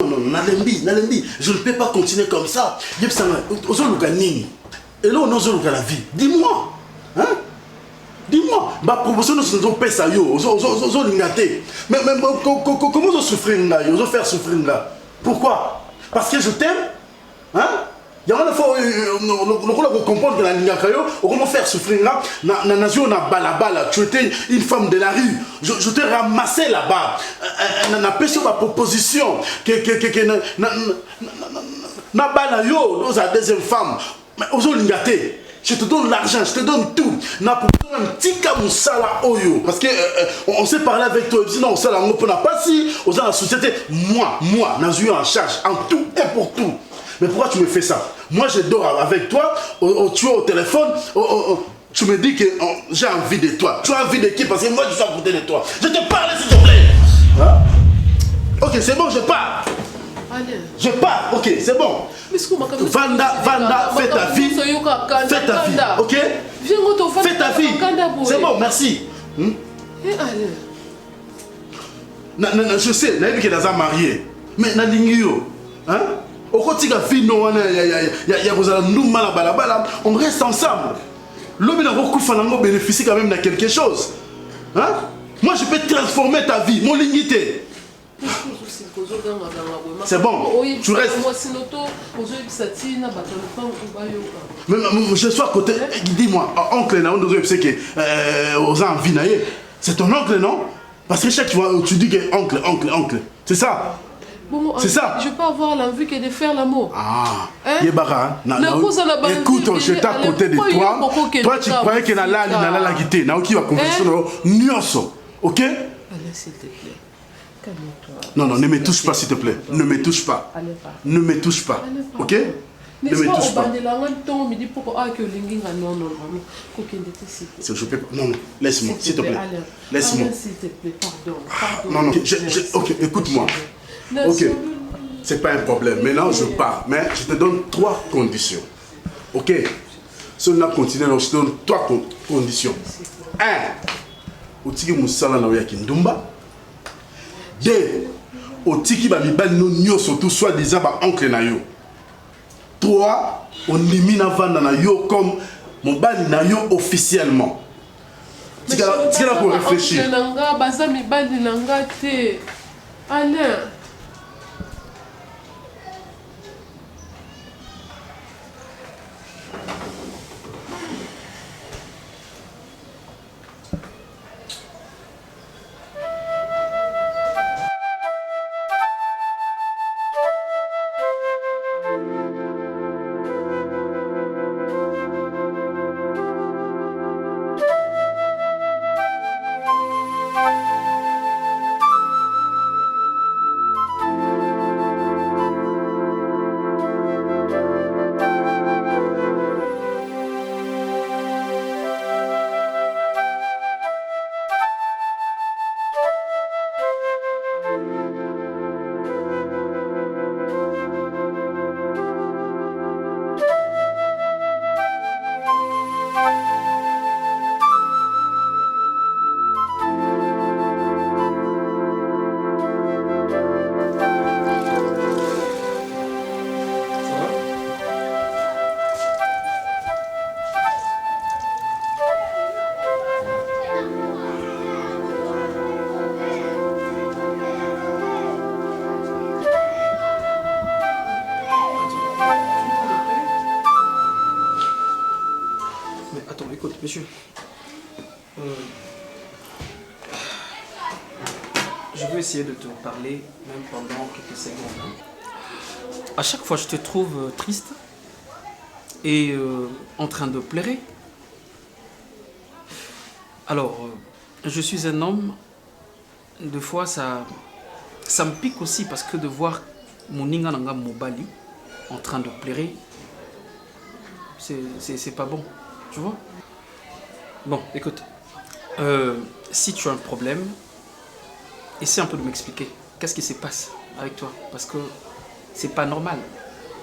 Non, Nalembi, je ne peux pas continuer comme ça. Et là, on a la vie. Dis-moi. Hein? Dis-moi. Ma promotion, nous sommes pas ça. Mais comment on souffrir là? On faire souffrir là. Pourquoi? Parce que je t'aime. Hein? Il y a une fois, on comprend que la ligne comment faire souffrir là? Tu étais une femme de la rue. Je t'ai ramassé là-bas. On a fait ma proposition. Na bala yo, nous a deuxième femme. Mais je te donne l'argent, je te donne tout. Na pour un petit kamusala oyo. Parce que on s'est parlé avec toi. Sinon on s'est là, on n'a pas si. On a la société. Moi, n'a eu en charge en tout et pour tout. Mais pourquoi tu me fais ça? Moi, je dors avec toi, tu es au téléphone, tu me dis que j'ai envie de toi. Tu as envie de qui? Parce que moi, je suis à côté de toi. Je te parle, s'il te plaît. Hein? Ok, c'est bon, je pars. Allez. Je pars, ok, c'est bon. Vanda, fais ta vie. Fais ta vie, ok? Fais ta vie. C'est bon, merci. Je sais, je suis marié. Mais je suis hein? On reste ensemble. L'homme bénéficie quand même de quelque chose. Hein? Moi je peux transformer ta vie, mon lignité. C'est bon, tu restes. Mais je suis à côté. Dis-moi, oncle, c'est ton oncle, non? Parce que chaque fois tu dis que oncle. C'est ça? Bon, c'est ça. Je peux avoir l'envie que de faire l'amour. Ah, Yébara, écoute, j'étais à côté de toi. Toi, tu croyais que la guitare, qui va converser Nyoso, ok? Allez, s'il te plaît. Calme-toi. Non, ne me touche pas, s'il te plaît. Ne me touche pas. Ne me touche pas, ok? Ne me touche pas. Je peux pas. Non, laisse-moi, s'il te plaît. Laisse-moi. S'il te plaît, pardon. Non, ok, écoute-moi. Ok, c'est pas un problème. Maintenant, je pars. Mais je te donne 3 conditions. Ok? Si on a continué, je te donne 3 conditions. 1. Otiki musala na oyaki ndumba. 2. Otiki ba mibali no nyoso tout soit disant ba oncle na yo. 3. On élimine vanda na yo comme mon bali na yo officiellement. Tu as pour réfléchir. Alain. Monsieur, je veux essayer de te parler même pendant quelques secondes. À chaque fois, je te trouve triste et en train de pleurer. Alors, je suis un homme, des fois ça me pique aussi parce que de voir mon Ningananga Mobali en train de pleurer, c'est pas bon, tu vois. Bon, écoute, si tu as un problème, essaie un peu de m'expliquer. Qu'est-ce qui se passe avec toi? Parce que c'est pas normal.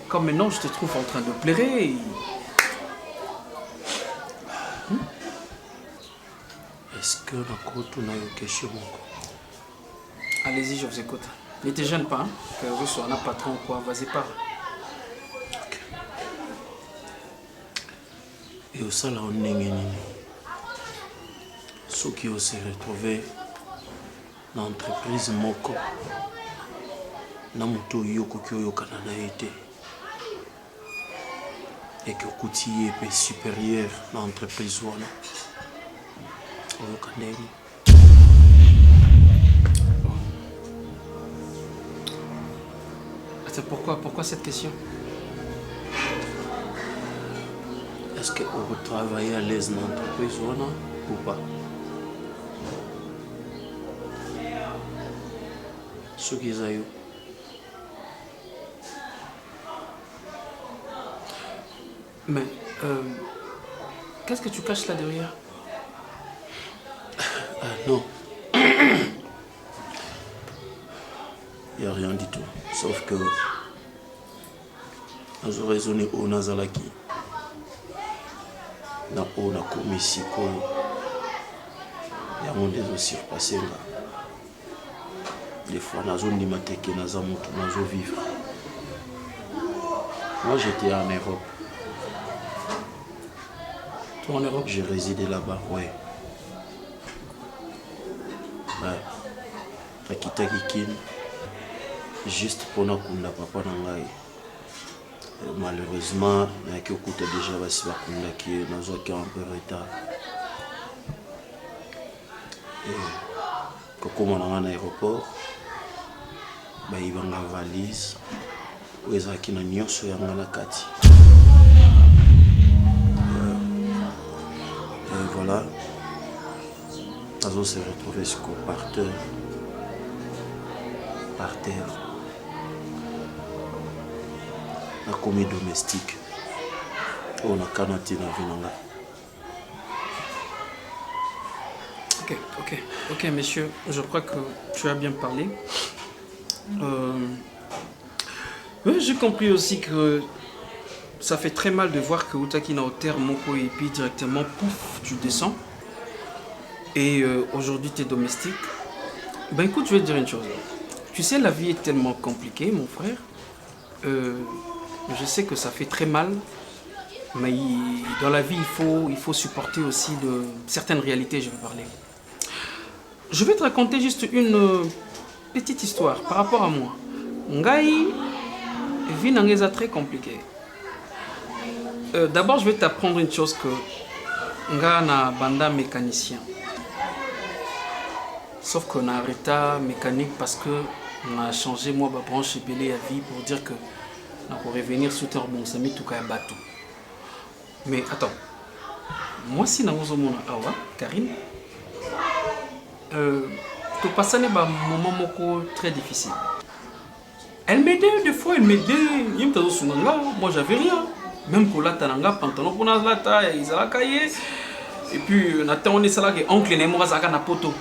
Comme maintenant, je te trouve en train de pleurer. Et... Est-ce que la côte n'a une question? Allez-y, je vous écoute. Ne te gêne pas, hein, que je sois un patron ou quoi, vas-y parle. Ok. Et au salon, on est ceux qui ont se retrouvé dans l'entreprise Moko, dans moto yoko qui ont été et que coûtier est supérieur dans l'entreprise wana. Pourquoi cette question? Est-ce que vous travaillez à l'aise dans l'entreprise ou pas? Ce qu'ils ont eu. Mais, qu'est-ce que tu caches là derrière? Ah non. Il n'y a rien du tout. Sauf que nous avons raisonné au Nazalaki. Nous avons commis si il y a un des aussi surpassé. Des fois, nous avons dit que nous avons vivre. Moi, j'étais en Europe. Toi en Europe? J'ai résidé là-bas, ouais. À Kitakikin, juste pour nous kunda papa nangai. Malheureusement, il y a déjà basi bakunda qui nous a un peu retard. Et comme on a un aéroport, il y a une valise où il y a une nyonso ya ngala kati. Et voilà, nous se retrouvé sur par terre. La commis domestique. On a canati na vinanga. Ok, messieurs, je crois que tu as bien parlé. J'ai compris aussi que ça fait très mal de voir que Utaki na terre Moko et puis directement, pouf, tu descends. Et aujourd'hui, tu es domestique. Ben écoute, je vais te dire une chose. Tu sais, la vie est tellement compliquée, mon frère. Je sais que ça fait très mal. Mais dans la vie, il faut supporter aussi certaines réalités, je vais parler. Je vais te raconter juste une petite histoire par rapport à moi. Ngai, vie n'est très compliquée. D'abord, je vais t'apprendre une chose que Nga na banda mécanicien. Sauf qu'on a arrêté mécanique parce que on a changé moi ma branche épelée à vie pour dire que on pourrait revenir sous terre bon ça met tout cas bateau. Mais attends, moi si nous sommes awa Karine, tout passé n'est pas un moment très difficile. Elle m'aidait des fois, elle m'aidait. Moi j'avais rien. Même pour la tananga pantalon pour la taille, ils ont caillé. Et puis on est là que oncle n'est moi zaka na poto.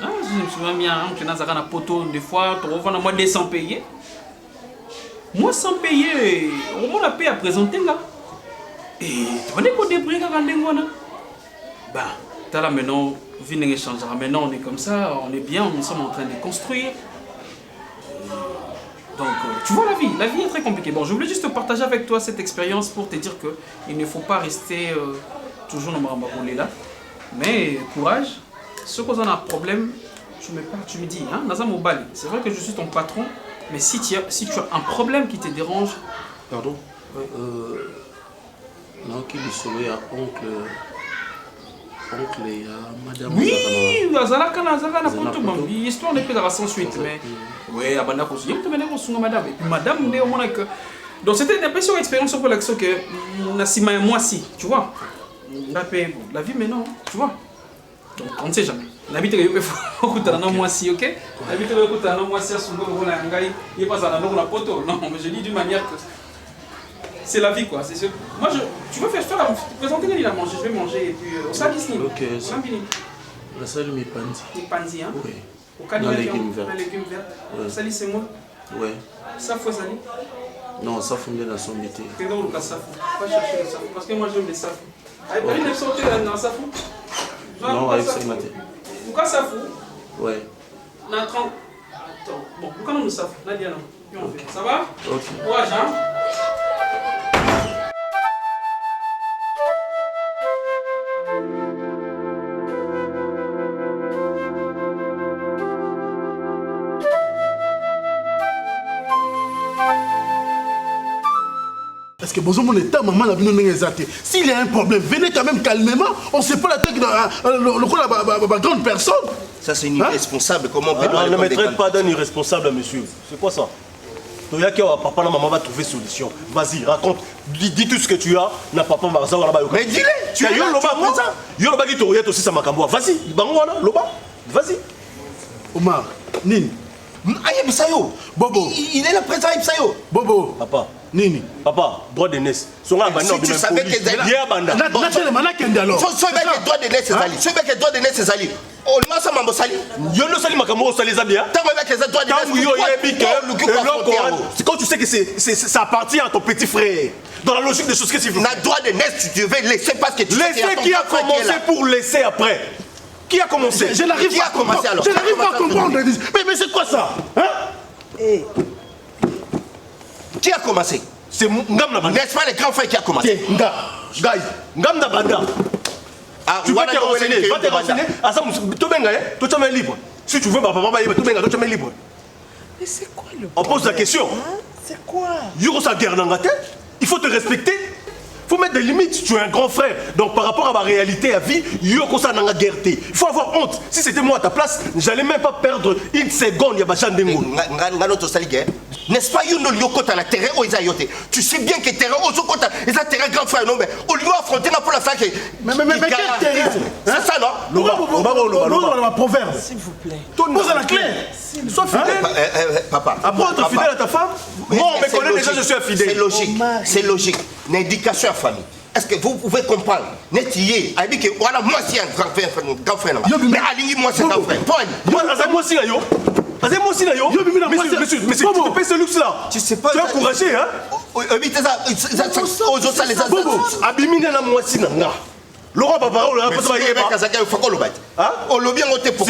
Je me souviens bien, oncle n'a zaka na poto des fois, tu revends moi 200 payés. Moi sans payer, on a payé à présenter là. Et tu vas pas débrouiller quand on bah, t'as là maintenant, vie n'est changera. Maintenant on est comme ça, on est bien, nous sommes en train de construire. Donc, tu vois la vie est très compliquée. Bon, je voulais juste partager avec toi cette expérience pour te dire qu'il ne faut pas rester toujours dans ma là. Mais courage, ceux qui ont un problème, tu me parles, tu me dis, hein, c'est vrai que je suis ton patron, mais si tu as un problème qui te dérange... Pardon. Non, qui lui sauve à oncle et à madame. Oui, l'histoire n'est pas sans suite, mais... Oui, madame. Et puis madame, donc c'était une impression expérience sur l'action que moi si, tu vois. La vie maintenant, tu vois. Donc on ne sait jamais. La vie il faut écouter un moi si, ok. La vie il faut écouter un moi si à son goût la ngai, il passe à la la poto. Non, mais je dis d'une manière que c'est la vie quoi. Moi tu veux faire présenter qu'il a mangé, je vais manger et puis au sac ici. OK. La salle mi panzi. Mi panzi hein. Oui. Au cas de légumes verts. Sali c'est moi. Ouais. Ça faut sali. Non, ça faut bien dans son métier. C'est donc le safou. Pas chercher le safou parce que moi j'aime les safou. Allez, t'as une sortie dans le safou. Non, avec ce matin. Pourquoi safou? Ouais. Dans 30. Attends, bon, comment nous savons? Nadia, non. Ça va? Ok. Courage, hein? Parce que bonjour mon état, maman l'a vu nous exalter. S'il y a un problème, venez quand même calmement. On ne sait pas la tête de la grande personne. Ça, c'est une irresponsable. Comment on peut Ne me traite pas d'un irresponsable, monsieur. C'est quoi ça? Papa, la maman va trouver solution. Vas-y, raconte. Dis tout ce que tu as. Na papa, mais dis-le. Tu es là, Yo loba qui te regarde aussi, ça m'a camboua. Vas-y, loba. Vas-y. Omar, Nini. Aïe, Sayo. Bobo. Il est là présent, Sayo. Bobo. Papa. Nini. Papa, droit de naissance. Si tu savais que droit de naissance, c'est Ali. Tu savais que droit de naissance, c'est Ali. On m'a ça, maman Sali. Yo no sali makambo sali zabia. Quand tu sais que ça appartient à ton petit frère. Dans la logique des choses que tu veux. Na droit de naissance, tu devais laisser parce que tu sais laisser qui a commencé pour laisser après. Qui a commencé? Je n'arrive pas à comprendre. Je n'arrive pas à comprendre. Mais c'est quoi ça? Hein? Qui a commencé? C'est Ngam Nabanda. N'est-ce pas le grand frère qui a commencé? Ngam Nabanda. Tu vas te renseigner. Va te renseigner. Toi, tu es libre. Si tu veux, papa, tu es libre. Mais c'est quoi le On pose la question. C'est quoi? Yoro sa guerre dans la tête. Il faut te respecter. Il faut mettre des limites. Tu es un grand frère. Donc par rapport à ma réalité à vie, Yoko sa nanga guerre. Il faut avoir honte. Si c'était moi à ta place, j'allais même pas perdre une seconde. Il y a Bachan Dengo. N'est-ce pas Yoko ta la terre au Isayote? Tu sais bien que terre au Zokota, les terrain grand frère non mais au lieu affronter pour la fac. Mais quel terrain? C'est ça non? Loba, proverbe. S'il vous plaît. Pose la clé. Sois fidèle. Papa. Après être fidèle à ta femme. Moi on me connaît déjà, je suis infidèle. C'est logique. C'est logique. Une indication à famille. Est-ce que vous pouvez comprendre? Netier, a dit que voilà, moi c'est un grand frère. Mais Aligui, moi c'est un grand frère. Moi aussi, yo. Monsieur, tu fais ce luxe-là. Tu sais pas. Tu es encouragé, hein? Bobo, Abimina na moi si nanga. Laurent Papa, on l'a pas travaillé. Si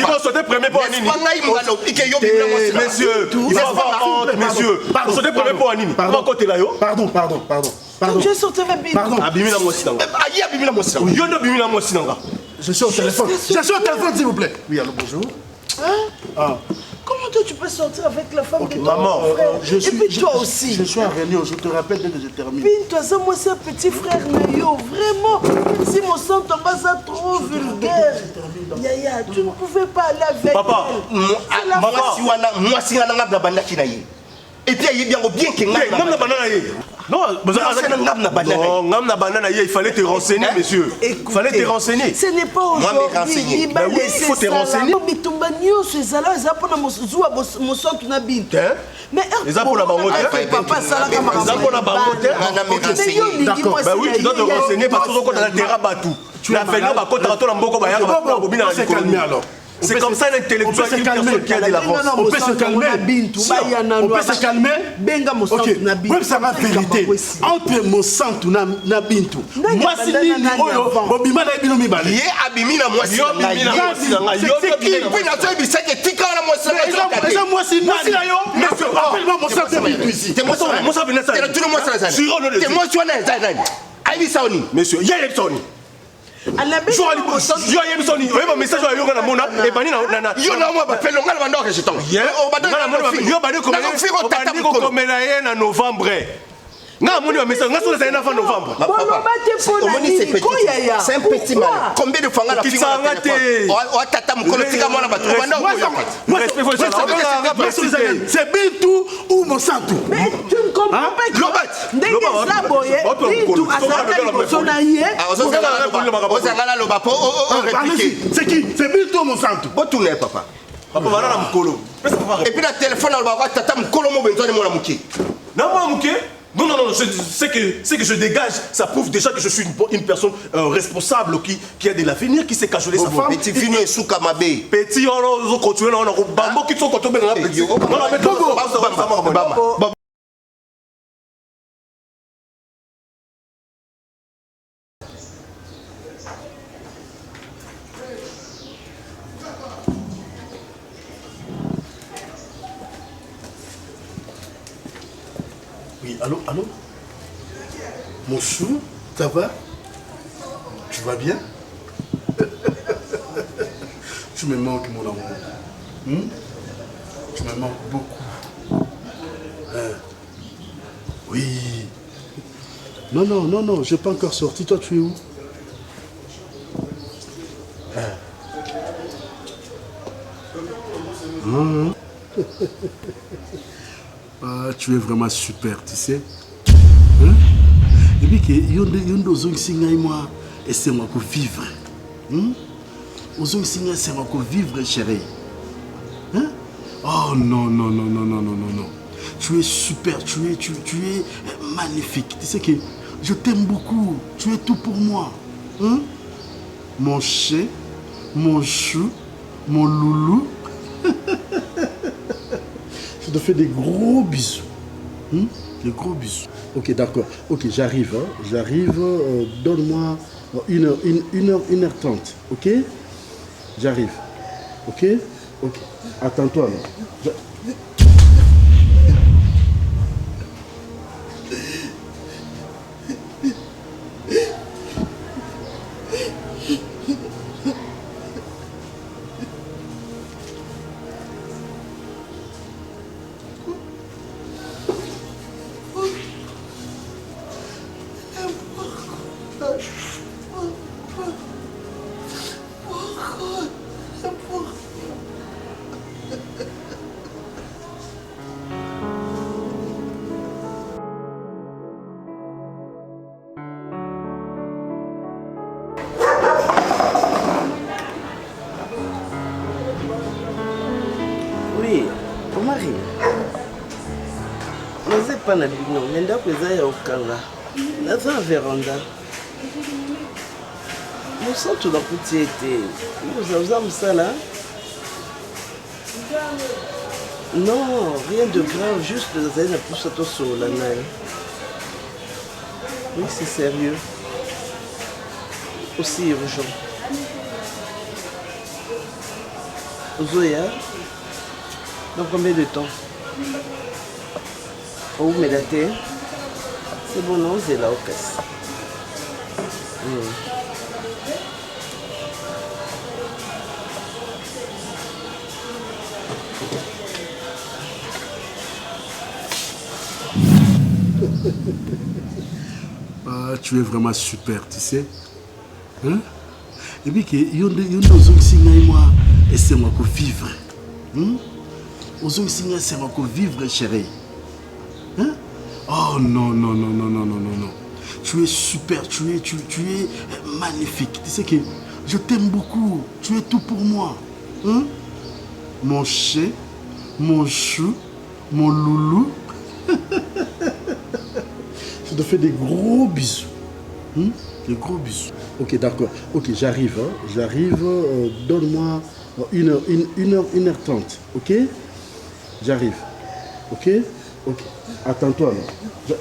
vous sautez premier pour Anini. Messieurs, il faut avoir honte, messieurs. Vous sautez premier pour Anini. Comment côté là, yo? Pardon. Je sortais rapide. Pardon. Abimina moi si nanga. Aïe, Abimina moi si nanga. Yo no Abimina moi si nanga. Je suis au téléphone. S'il vous plaît. Oui, allô, bonjour. Comment toi tu peux sortir avec la femme de ton maman, frère? Et puis toi aussi. Je suis en réunion, je te rappelle dès que je termine. Toi, ça, moi, c'est un petit frère Nayo. Vraiment, si mon sang tombe, ça trop vulgaire. Yaya, tu ne pouvais pas aller avec Papa, moi si on a la banda qui naïe. Et puis il y a bien que non, il fallait te renseigner, monsieur. Il fallait te renseigner. Ce n'est pas aujourd'hui. Il faut te renseigner. Mais papa, ça là, bah oui, tu dois te renseigner parce que tu as la terre à Batou. Tu as fait là, c'est calmé alors. C'est comme ça l'intellectuel qui a de l'avance. On peut se calmer. On peut se calmer. Ok. Même ça va vérité. Entre mon sang et na bintu. Moi si nini oyo bobima na bino mibale. Ye abimina moi si na yo. C'est qui puis na so bisé que tika la moi si na yo. Moi si na yo. Monsieur, appelle-moi mon sang de bintu ici. T'es moi ça. Moi ça venait ça. T'es moi ça. T'es moi tu na ça. Aïe Saoni. Monsieur, yé Saoni. C'est un petit mal. Combien de fois on a fait c'est Bintou ou Monsanto? Mais tu ne comprends pas. C'est qui? C'est Bintou ou Monsanto? Papa. Et puis la téléphone, on va voir Tata Mkolo Mobenzo de mon amouki. Non, c'est que je dégage, ça prouve déjà que je suis une personne responsable qui a de l'avenir, qui sait cajoler sa femme. Petit fini et sous Kamabé. Petit, on va continuer, on a Bambo qui sont contournés dans la petit. Oui, allô, allô? Mon chou, ça va? Tu vas bien? Tu me manques, mon amour. Tu me manques beaucoup. Oui. Non, non, non, non, je n'ai pas encore sorti. Toi, tu es où? Ah, tu es vraiment super, tu sais. Hein? Et puis que yondo singa moi et c'est moi pour vivre. Ozong singa c'est moi pour vivre, chérie. Hein? Oh non non non non non non non non. Tu es super, tu es magnifique. Tu sais que je t'aime beaucoup. Tu es tout pour moi. Hein? Mon chien, mon chou, mon loulou. Je te fais des gros bisous. Des gros bisous. Ok, d'accord. Ok, j'arrive. Hein. J'arrive. Donne-moi 1h30. Ok? J'arrive. Ok? Ok. Attends-toi là. Oui, Omari. Naze pas na bino, mais ndako eza ya okanga. Naza na véranda. Mosantu na kuti ete. Oza mosala? Non, rien de grave, juste nazali na pousa tosolola na ye. Oui, c'est sérieux. Aussi urgent. Ozoya? Dans combien de temps? Oh, mais la terre, c'est bon, non, c'est là au casse. Ah, tu es vraiment super, tu sais. Hein? Et puis que yondo singa moi et c'est moi pour vivre. Ozong singa c'est moi pour vivre, chérie. Hein? Oh non non non non non non non non. Tu es super, tu es magnifique. Tu sais que je t'aime beaucoup. Tu es tout pour moi. Hein? Mon chien, mon chou, mon loulou. Je te fais des gros bisous. Des gros bisous. Ok, d'accord. Ok, j'arrive. Hein. J'arrive. Donne-moi 1h30. Ok? J'arrive. Ok? Ok. Attends-toi là.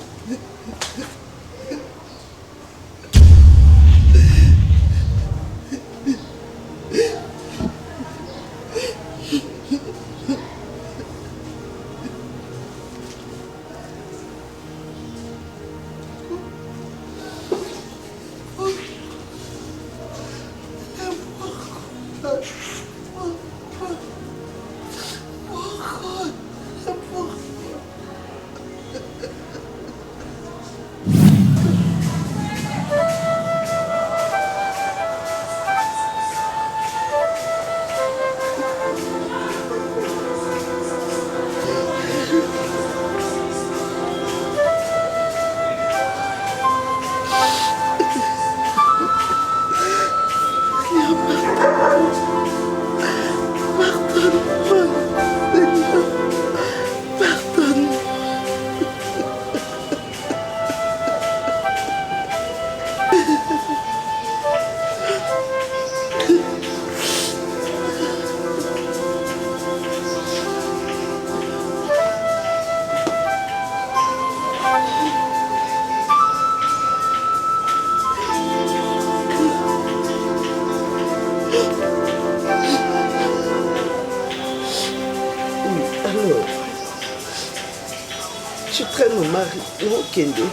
mon mari. Non, Kende.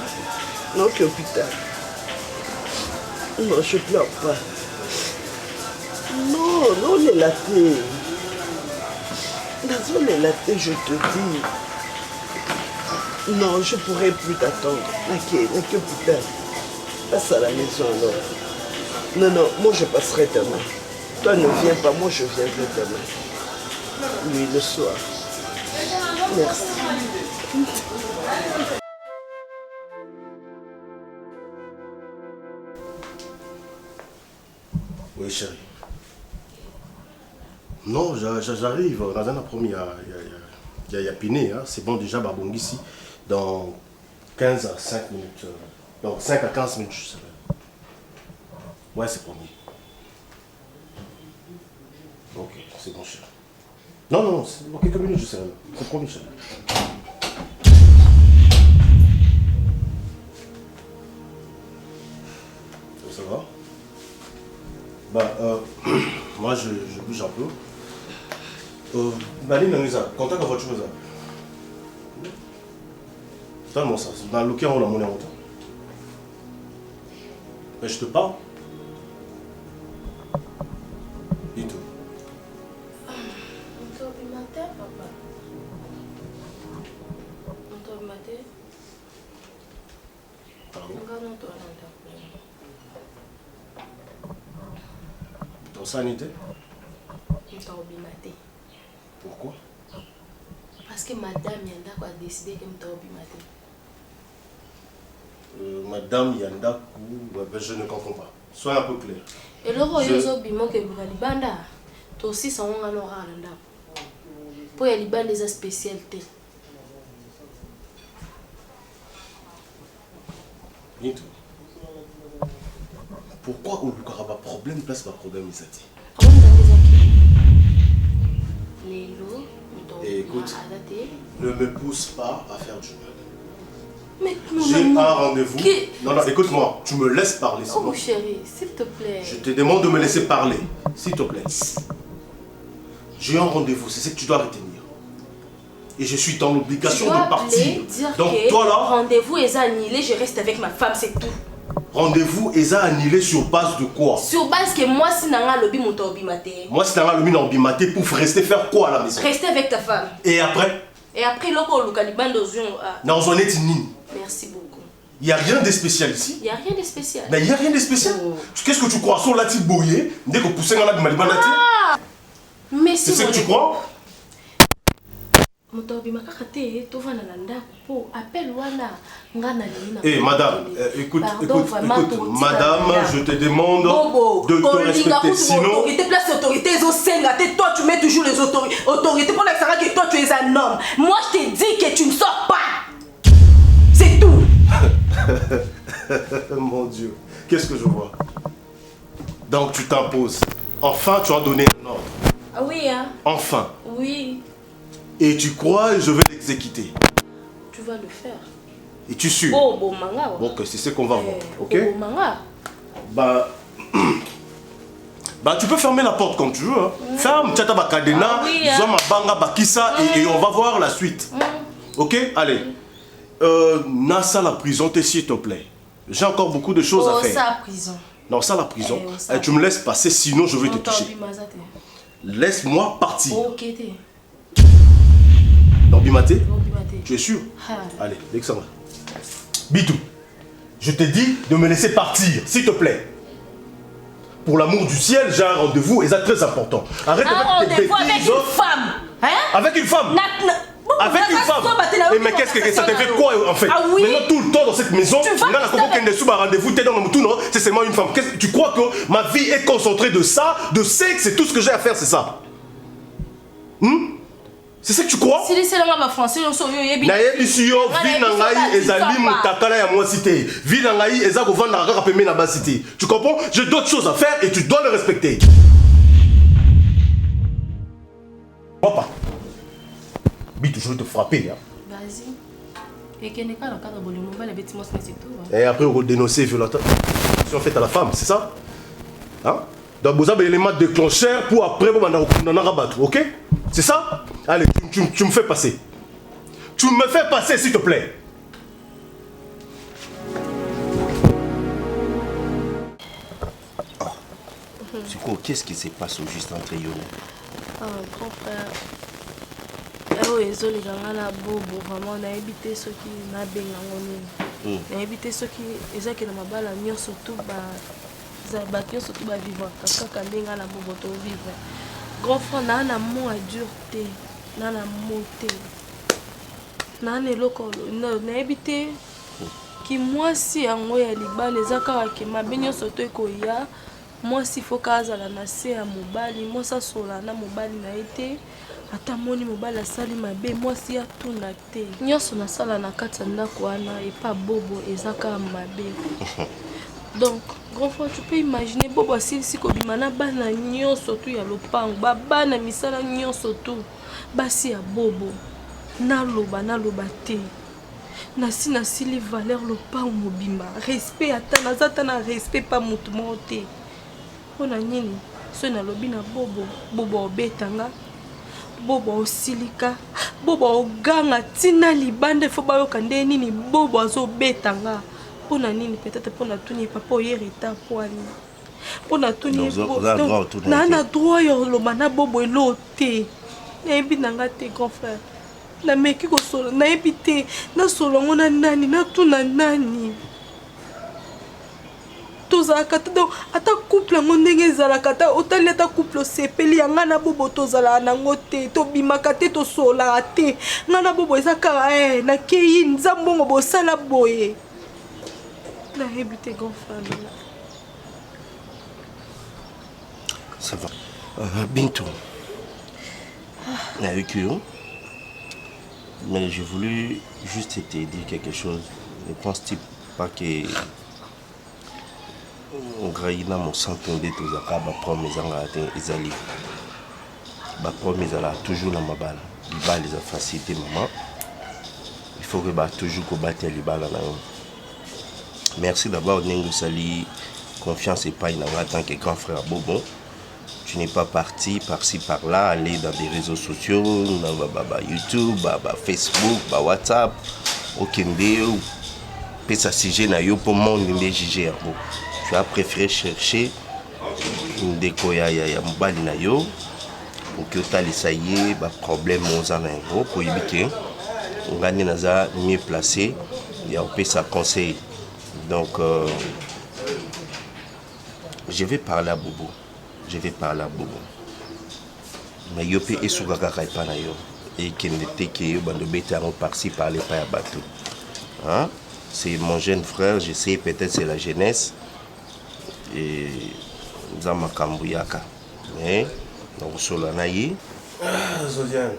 Non, qui hôpital. Non, je pleure pas. Non, non, les latés. Dans les latés, je te dis. Non, je ne pourrai plus t'attendre. Ok, hôpital. Passe à la maison alors. Non, non, moi je passerai demain. Toi ne viens pas, moi je viendrai demain. Oui, le soir. Merci. Oui, chérie. Non, j'arrive. Razana a promis, il y a Piné. Hein. C'est bon déjà, Babongi ici. Dans 15 à 5 minutes. Donc 5 à 15 minutes, je sais pas. Ouais, c'est promis. Ok, c'est bon, chérie. Non, non, dans quelques minutes, je serai là. C'est promis, chérie. Ça va? Bah, moi, je bouge un peu. Baline, contact à votre chose. C'est moi ça. Dans le cas où on a mon autant. Mais je te parle. Et tout. On t'a maté, papa. On t'a maté. Pardon? Regarde-toi dans Ton sanité? On t'a maté. Pourquoi? Parce que madame Yanda a décidé que je t'ai maté. Madame Yanda, je ne comprends pas. Sois un peu clair. Et là, il y a des gens qui ont des bandes. Toi aussi, ça va aller à Randa. Pour les bandes des spécialités. Bintou. Pourquoi au Lukaraba problème place pas problème Isati? Écoute, ne me pousse pas à faire du mal. J'ai un rendez-vous. Non, non, écoute-moi, tu me laisses parler. Oh chérie, s'il te plaît. Je te demande de me laisser parler, s'il te plaît. J'ai un rendez-vous, c'est ce que tu dois retenir. Et je suis dans l'obligation de partir. Donc toi là... Rendez-vous est annulé, je reste avec ma femme, c'est tout. Rendez-vous est annulé sur base de quoi? Sur base que moi, si nanga lobi mon maté. Moi, si nanga lobi mon maté pour rester faire quoi à la maison? Rester avec ta femme. Et après? Et après, loko lokaliban dozion. Non, on est nini. Merci beaucoup. Il n'y a rien de spécial ici. Il n'y a rien de spécial. Mais il n'y a rien de spécial. Qu'est-ce que tu crois? Sur la type boyé, dès que pousser dans la maliban. Mais c'est ce que tu crois? Eh madame, écoute, madame, je te demande de te respecter, sinon... Autorité, toi tu mets toujours les autorités pour l'extérieur que toi tu es un homme. Moi je te dis que tu ne sors pas. C'est tout. Mon Dieu, qu'est-ce que je vois? Donc tu t'imposes. Enfin tu as donné un ordre. Ah oui, hein? Enfin. Oui. Et tu crois que je vais l'exécuter? Tu vas le faire. Et tu es sûr? Bon, manga. Bon, c'est ce qu'on va voir, ok? Bon, manga. Bah, tu peux fermer la porte comme tu veux. Hein. Ferme, tchata bakadena, zoma banga bakisa et on va voir la suite. Ok? Allez. Nassa la prison, s'il te plaît. J'ai encore beaucoup de choses à faire. Ça la prison. Non, ça la prison. Tu me laisses passer, sinon je vais te toucher. Laisse-moi partir. Ok, dans Bimaté? Tu es sûr? Allez, Alexandre. Bitou, je te dis de me laisser partir, s'il te plaît. Pour l'amour du ciel, j'ai un rendez-vous et c'est très important. Arrête avec tes bêtises. Avec une femme. Hein? Avec une femme? Avec une femme. Mais qu'est-ce que ça te fait quoi en fait? Ah oui? Maintenant tout le temps dans cette maison, on a la rendez-vous, tu es dans le tout, non? C'est seulement une femme. Tu crois que ma vie est concentrée de ça, de sexe, c'est tout ce que j'ai à faire, c'est ça? C'est ça que tu crois? Si c'est là français, on s'en vie nangai ezali mutakala ya moi cité. Vie nangai ezako vendre kaka pemé na bas cité. Tu comprends? J'ai d'autres choses à faire et tu dois le respecter. Papa. Bitou, je vais te frapper hein. Vas-y. Et qu'il n'est pas dans le cadre de l'immobilier, les bêtisements c'est tout. Et après on dénoncer violation faite à la femme, c'est ça? Hein? Donc vous avez l'élément déclencheur pour après vous m'en rabattre, ok? C'est ça? Allez, tu me fais passer. Tu me fais passer, s'il te plaît. C'est quoi? Qu'est-ce qui se passe au juste entre eux? Grand frère. Oh, ezolinga nga na bobo vraiment nayebi te soki nabenga ngo nini. Nayebi te soki ezaki na mabala nyonso tu bato nyonso tu bavivaka kaka ndenge nga na bobo tovivre. Grand frère naa na mo adur te naa na mo te naa na eloko nayebi te ki mwasi yango ya libala eza kaka ke mabe nyonso to ekoya mwasi foka azala na se ya mobali mwasi asola na mobali na ye te ata moni mobali asali mabe mwasi atuna te nyonso nasala na kati ya ndako wana epa bobo eza kaka mabe. Donc grand frère tu peux imaginer bobo asilisi kobima na bana nyonso tu ya lopango babana misala nyonso tu basi ya bobo naloba te nasi nasili valeur lopango mobimba respect ata naza ata na respect pa motu moko te mpona nini so nalobi na bobo obetanga bobo osilika bobo oganga ntina libanda efo bayoka nde nini bobo azobetanga mpona nini peut-être mpona tuni papa oye retard poani mpona tuni naa na droit ya oloba na bobo elo te nayebi nanga te grand frère nameki kosola nayebi te nasola ngo na nani natuna nani tozalaka te donc ata couple yango ndenge ezalaka ata otali ata couple osepeli ya ngai na bobo tozalaka nango te tobimaka te tosolaka te ngai na bobo eza kaka nakei nzambongo bosala boye nayebi te grand frère. Ça va. Bintou. Avec eux. Mais j'ai voulu juste te dire quelque chose. Ne penses-tu pas que Graïna mon centre de tous à bas promis en raté Isali. Bas promis à la toujours dans ma balle. Il va les faciliter maman. Il faut que bah toujours combattre les balles là. Merci d'abord Nengo Sali. Confiance et pas en tant que grand frère Bobo. Tu n'es pas parti par-ci par-là, aller dans des réseaux sociaux, dans YouTube, Facebook, WhatsApp, au Kende, puis ça sujet na yo pour mon juger. Tu as préféré chercher une déco ya mobali na yo pour que tu aies des problèmes aux anangos pour éviter on gagne naza mieux placé et on peut ça conseil. Donc je vais parler à Bobo. Mais yo pe esuka kaka epa na yo et kende te ke yo bando bete yango par-ci par-là pa ya bato. Hein? C'est mon jeune frère, je sais peut-être c'est la jeunesse et za makambo yaka. Mais donc solo na yi Zodiane.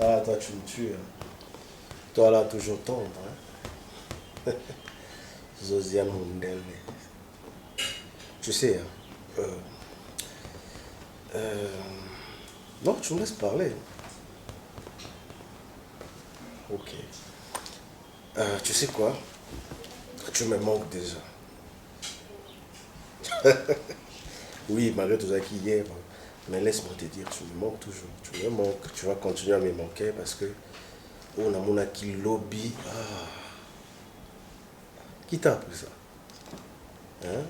Ah toi tu me tues. Hein. Toi là toujours tendre. Hein? Zodiane Mundel. Tu sais, non, tu me laisses parler. Ok. Tu sais quoi? Tu me manques déjà. Oui, malgré tout ça qui hier, mais laisse-moi te dire, tu me manques toujours. Tu me manques, tu vas continuer à me manquer parce que on a mon acquis lobby. Qui t'a appris ça? Hein?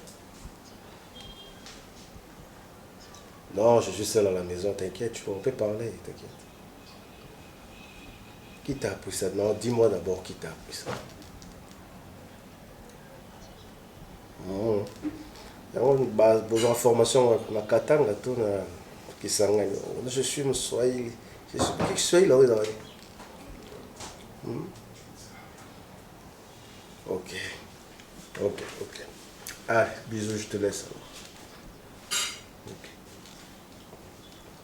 Non, je suis seul à la maison, t'inquiète, on peut parler, t'inquiète. Qui t'a appris ça? Non, dis-moi d'abord qui t'a appris ça. Vos informations, ma katanga, tout, qui s'engage. Je suis un Swahili. Je suis Swahili, là, oui. Ok. Ok. Ah, bisous, je te laisse.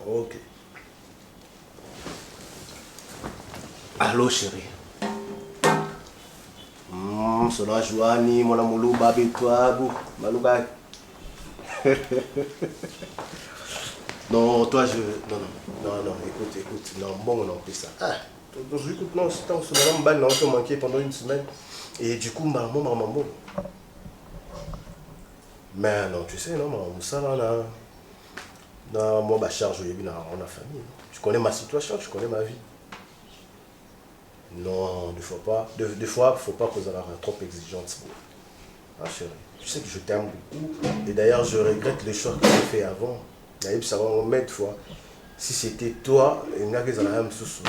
Ok. Allô, chérie. Cela Joanie, mon amour, babi, toi, Malouba. Non, toi, je. Non, écoute. Non, bon, on a pris ça. Ah, écoute, non, c'est un sous balle, on peut manquer pendant une semaine. Et du coup, maman. Mais non, tu sais, non, ça là, non, moi, ma charge, on a famille. Tu connais ma situation, tu connais ma vie. Non, des fois pas. Des fois, faut pas que vous ayez trop exigeante. Ah chérie, tu sais que je t'aime beaucoup. Et d'ailleurs, je regrette les choix que j'ai fait avant. D'ailleurs, ça va me mettre fois. Si c'était toi, il n'y a que ça n'a même sous.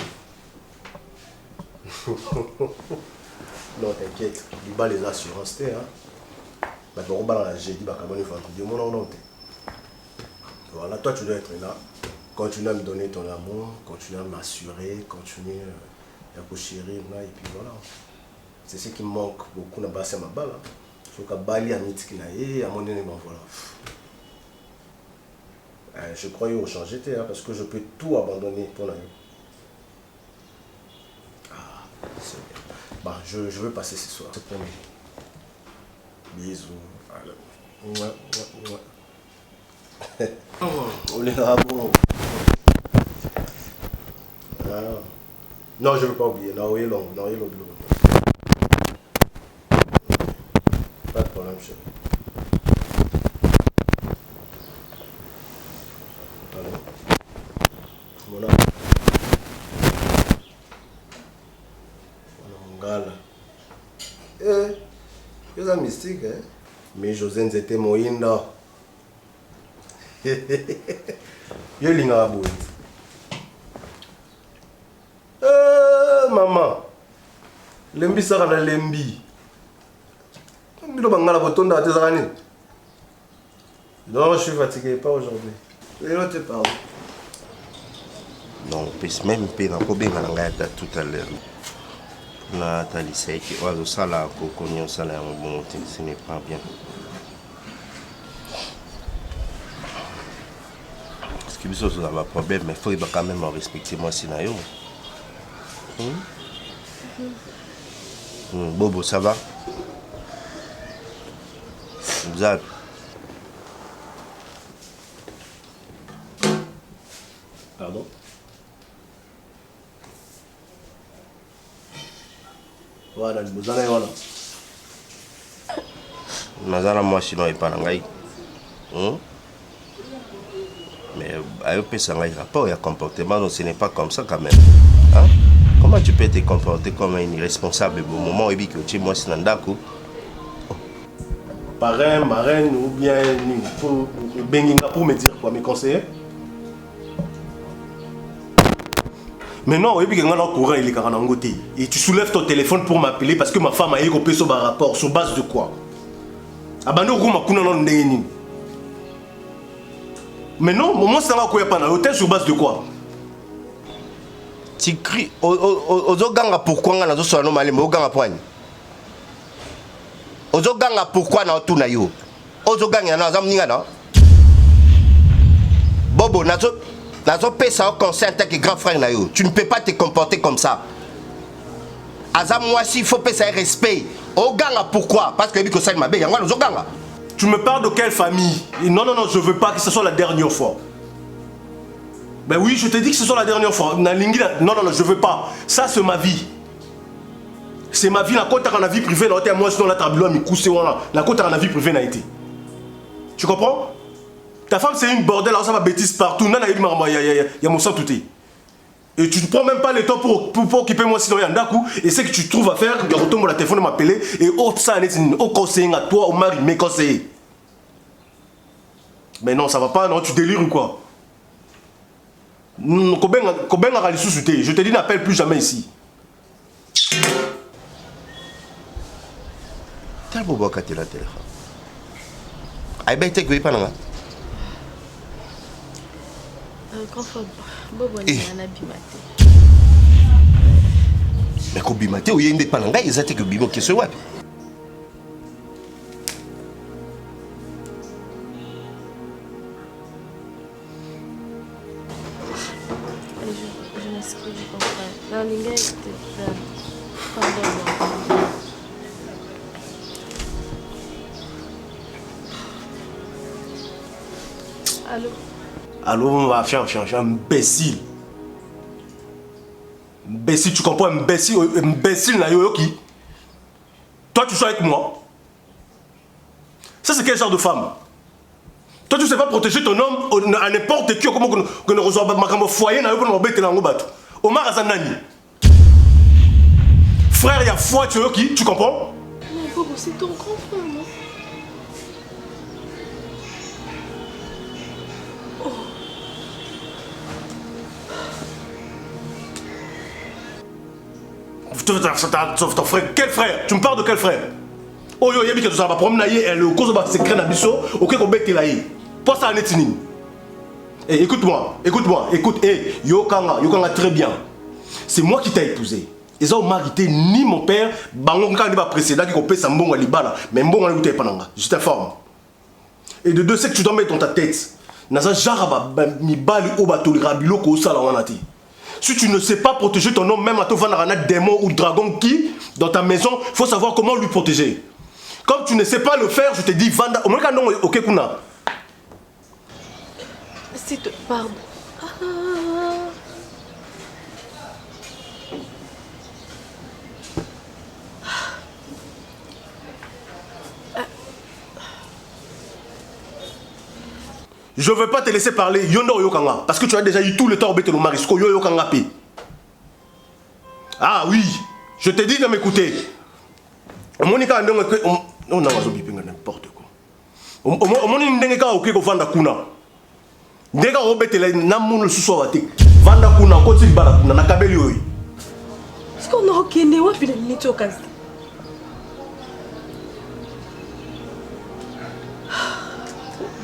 Non, t'inquiète. Il bat les assurances, hein. Bah, j'ai dit, bah, comment il faut dire mon nom. Voilà, toi, tu dois être là. Continue à me donner ton amour, continue à m'assurer, continue à chérir, là, et puis voilà. C'est ce qui me manque beaucoup dans ma balle. Il faut que Bali a mis ce qu'il a et à mon donné, voilà. Je croyais au changer, hein, parce que je peux tout abandonner pour la vie. Ah, c'est bien. Bah, je veux passer ce soir, c'est promis. Bisous. Ouais. On est là, bon. Ah. Non, je ne veux pas oublier. Non, il est long. Non, il est long. Pas de problème, chérie. Allô. Mon âme. Mon gars. C'est un mystique, hein? Mais José n'était moïna. Yo linga abou. Maman. Lembi sara na lembi. Milo bangala botonda atezakani. Non, je suis fatigué, pas aujourd'hui. Et là, tu parles. Non, même pas tout à l'heure. Là, tu as dit que ce n'est pas bien. Parce que ça va problème, mais il faut quand même respecter moi scénario. Bobo, ça va? Zad. Pardon? Voilà, vous allez voilà. Nazara moi sinon pas ngai. Mais à ça ngai rapport et comportement non ce n'est pas comme ça quand même. Hein? Comment tu peux te comporter comme un irresponsable au moment où tu es moi sinandako? Parrain, marraine ou bien pour me dire quoi, mes conseillers? Mais non, et tu soulèves ton téléphone pour m'appeler parce que ma femme a écopé sur un rapport. Sur base de quoi? Mais non, moi c'est un hôtel sur base de quoi? Tu cries Ozoganga pourquoi on a dos sur anomalie mais Ozoganga point. Ozoganga pourquoi na tout na yo? Ozoganga na zam ninga na. Bobo nazo pesa au conseil en tant que grand frère na yo. Tu ne peux pas te comporter comme ça. Azam moi si il faut pesa respect. Ozoganga pourquoi? Parce que biko ça m'a bé yanga Ozoganga. Tu me parles de quelle famille? Non, je veux pas que ce soit la dernière fois. Ben oui, je te dis que ce soit la dernière fois. Non, je veux pas. Ça, c'est ma vie. C'est ma vie. La côte à la vie privée, moi, sinon la table, la côte à la vie privée n'a été. Tu comprends? Ta femme, c'est une bordel, alors ça va bêtise partout. Il y a mon sang tout est. Et tu ne prends même pas le temps pour occuper moi sinon il y a un coup. Et c'est que tu trouves à faire, il y a retourne mon téléphone m'appeler et autre ça, au conseiller à toi, au mari, mes conseillers. Mais non, ça va pas, non, tu délires ou quoi? Je te dis, n'appelle plus jamais ici. Quel bobo qu'a-t-il la téléphone? Aïe, ben, t'es quoi, pas là? Bobo ni anabimate. Mais ko bimate o yende pananga ezate ko bimo keso wapi? Je m'excuse, je comprends. La ligne était pardon-moi. Allô? Allô, imbécile. Imbécile, tu comprends? Imbécile, Nayoyoki. Toi, tu sois avec moi. Ça, c'est quel genre de femme? Toi, tu ne sais pas protéger ton homme à n'importe qui. Comment qu'on ne reçoit pas ma foyer, Omar Azanani. Frère, il y a foi, tu veux qui? Tu comprends? Non, Bobo, c'est ton grand frère, non? Ton frère, quel frère? Tu me parles de quel frère? Oh yo, yebi que tu vas promener et le cause va secret na biso, OK ko bete la yi. Pas ça netini. Eh écoute-moi, écoute, yo kanga très bien. C'est moi qui t'ai épousé. Ils ont marité ni mon père, bango quand il va précédent qui kopé sa mbonga libala, mais mbonga li pananga. Je t'informe. Et de deux, c'est que tu dois mettre dans ta tête. Naza jaraba mi bali o batolira biloko sala wanati. Si tu ne sais pas protéger ton homme, même à ton vanarana démon ou dragon qui, dans ta maison, il faut savoir comment lui protéger. Comme tu ne sais pas le faire, je te dis, Vanda, au moins quand non, ok, Kuna. C'est te... Pardon. Je ne veux pas te laisser parler, Yondo Yokanga, parce que tu as déjà eu tout le temps au bête de Marisco, Yokanga P. Ah oui, je te dis de m'écouter. Monica, on n'a pas n'importe quoi. Monica, ok, ko Vanda Kuna. Ndeka au bête de Namoun Sousouate. Vanda Kuna, Koti Barakuna, Nakabeli. Est-ce qu'on a aucun né ou puis la minute au cas?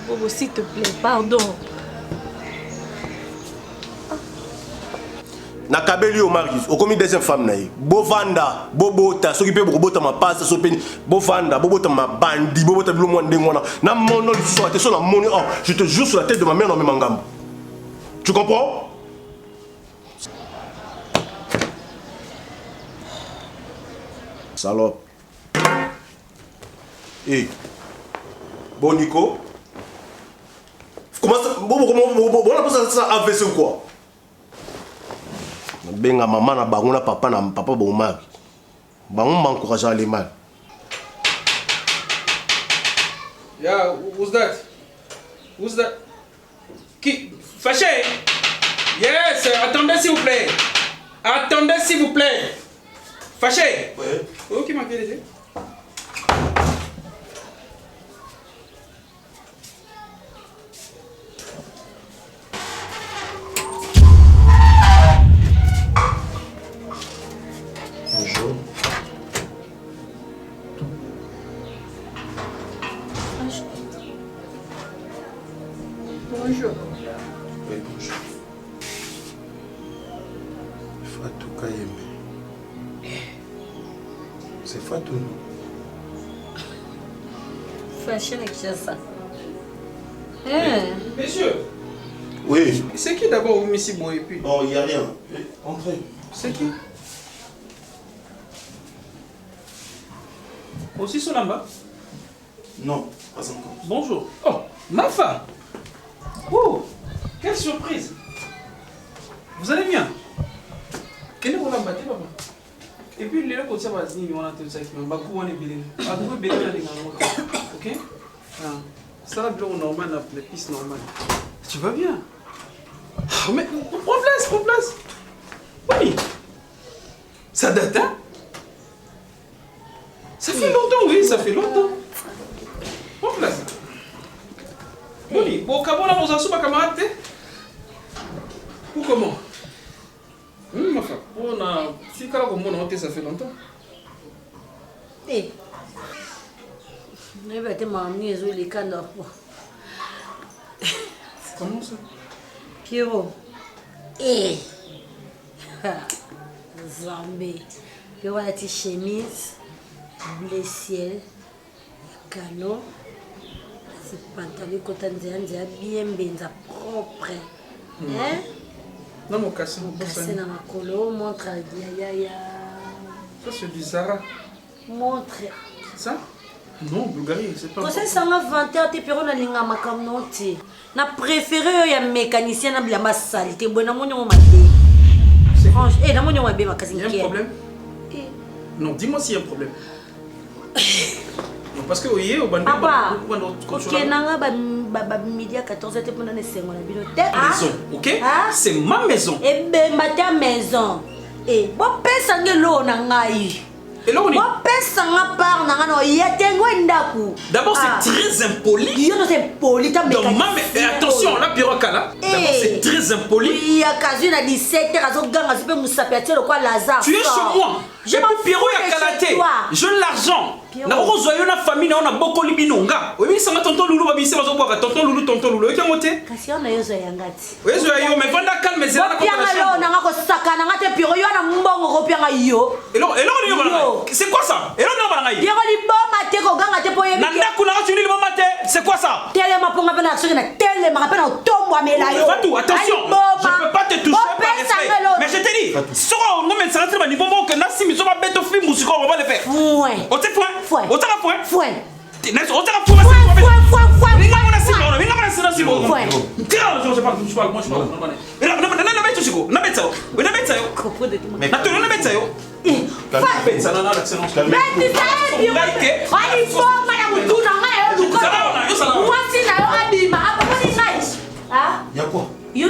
Bobo, s'il te plaît, pardon. Nakabeli au mari, au commis deuxième femme naï. Bovanda, Bobota, s'occuper de Bobota ma passe, s'occuper Bovanda, Bobota ma bandi, Bobota bleu moins de moi. Na mon nom soit sur la monnaie. Oh, je te jure sur la tête de ma mère dans mes mangam. Tu comprends? Salope. Eh. Bon Nico. Comment ça? Bon, on a pas ça AVC ou quoi? Benga maman na bango na papa bon mari. Bango m'encourage à aller mal. Yeah, who's that? Who's that? Qui? Fâché? Yes, attendez s'il vous plaît. Attendez s'il vous plaît. Fâché? Ouais. Oh, qui m'a fait? Bonjour. Oui, bonjour. Fatou Kayembe. C'est Fatou. Fâché avec ça. Monsieur, Oui. c'est qui d'abord Missi Boy et puis? Non, il n'y a rien. Entrez. C'est qui? Aussi son là-bas? Non, pas encore. Bonjour. Oh, ma femme. Oh, quelle surprise. Vous allez bien? Quel est votre papa? Et puis, les gens qui ont dit qu'ils ont été ça, ils ont été bilés. Ok? Ça, c'est normal, la piste normale. Tu vas bien? Mais, prends place. Oui. Ça date, hein? Ça fait longtemps, oui, ça fait longtemps. Prends place. Oui, bon, comment on a reçu ma camarade? Ou comment? Ma femme, on a... Si ça fait longtemps. Eh. Je vais te m'amener les canards. Comment ça? Pierrot. Eh. Zambé. Pierrot a tes chemises, bleu ciel, canot. C'est pantalon coton bien benza propre. Hein? Non, mon casse. C'est dans ma colo, montre à ya. Ça, c'est du Zara. Montre. Ça? Non, Bulgarie, c'est pas. Quand ça s'en va 20h, tu peux aller à ma communauté. Na préféré un mécanicien na ma saleté. Bon, na mon nom m'a franche. Eh, na mon nom m'a bien ma casine. Il y a un problème? Non, dis-moi s'il y a un problème. Non, parce que oui, au bandit, ok, nanga ba midi à 14h, tu peux donner 5 mois la bibliothèque. Maison, ok? C'est ma maison. Eh ben, ma ta maison. Eh, bon pesa ngelo na ngai. Bon pesa nga par na ngano yetengo ndaku. D'abord c'est très impoli. Yo no c'est poli ta donc attention là Pirokala. D'abord c'est très impoli. Il y a quasi na 17h azoganga zipe musapiatie quoi Lazare. Tu es chez moi. Je peux Piro ya kalaté. Je l'argent. Na ozoyo na famille na on a beaucoup libinonga. Oui ça m'a tonton Loulou babisi bazo boka tonton Loulou. Et moté? Kasi on a yo zo yangati. Oui zo yo mais vanda calme zela na coopération. Na ngako sakana ngate Piro yo na mbongo ko pianga yo. C'est quoi ça? Et là on va Piro li boma te ko ganga te poye. Nanda kuna tu li boma te. C'est quoi ça? Télé ma ponga pena action na télé ma pena tombo amela yo. Fatou attention. Je peux pas te toucher par respect. Mais je te dis, si on me met ça à niveau que na si mi so ba beto film musiko on va le faire. Ouais. On te point. On te point. Fouin. On te point.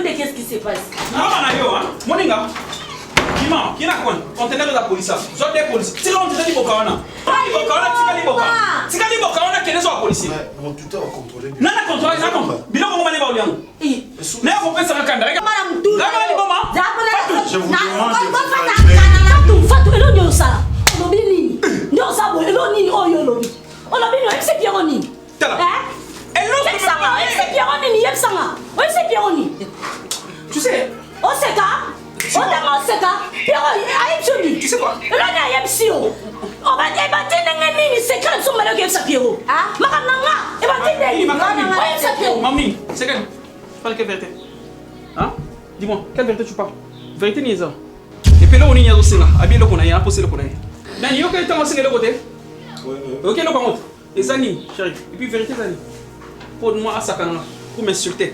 Qu'est-ce qui se passe? Qui n'a quoi? Conteneur de la police. Zone des policiers. Si on te dit Bokawana. Tikali Bokawana qui est sur la police. Mon tuteur a contrôlé. Non, contrôlé, non. Bilan comment on est Baoulian. Mais on peut se regarder. Madame Dou. Je vous demande. Fatou, elle est ça. On oublie ni. Non ça, elle est ni. Oh yo lobi. On oublie ni. C'est Pierroni. Elle est ça. C'est Pierroni. Il est ça. Oui c'est Pierroni. Tu sais. On sait quoi? On a un seka, Pierrot, tu sais quoi? Là, il y a un psyo. On va dire, c'est quand ils sont malheureux que ça, Pierrot. Ah, Mamie, c'est quelle? Parle quelle vérité? Hein? Dis-moi, quelle vérité tu parles? Vérité ni ça. Et puis là, on y a aussi là. Habille le qu'on a, posé le qu'on a. Là, il y a aucun temps aussi le côté. Ok, le par contre. Et Zani, chérie. Et puis vérité, Zani. Pour moi, à Sakana, pour m'insulter.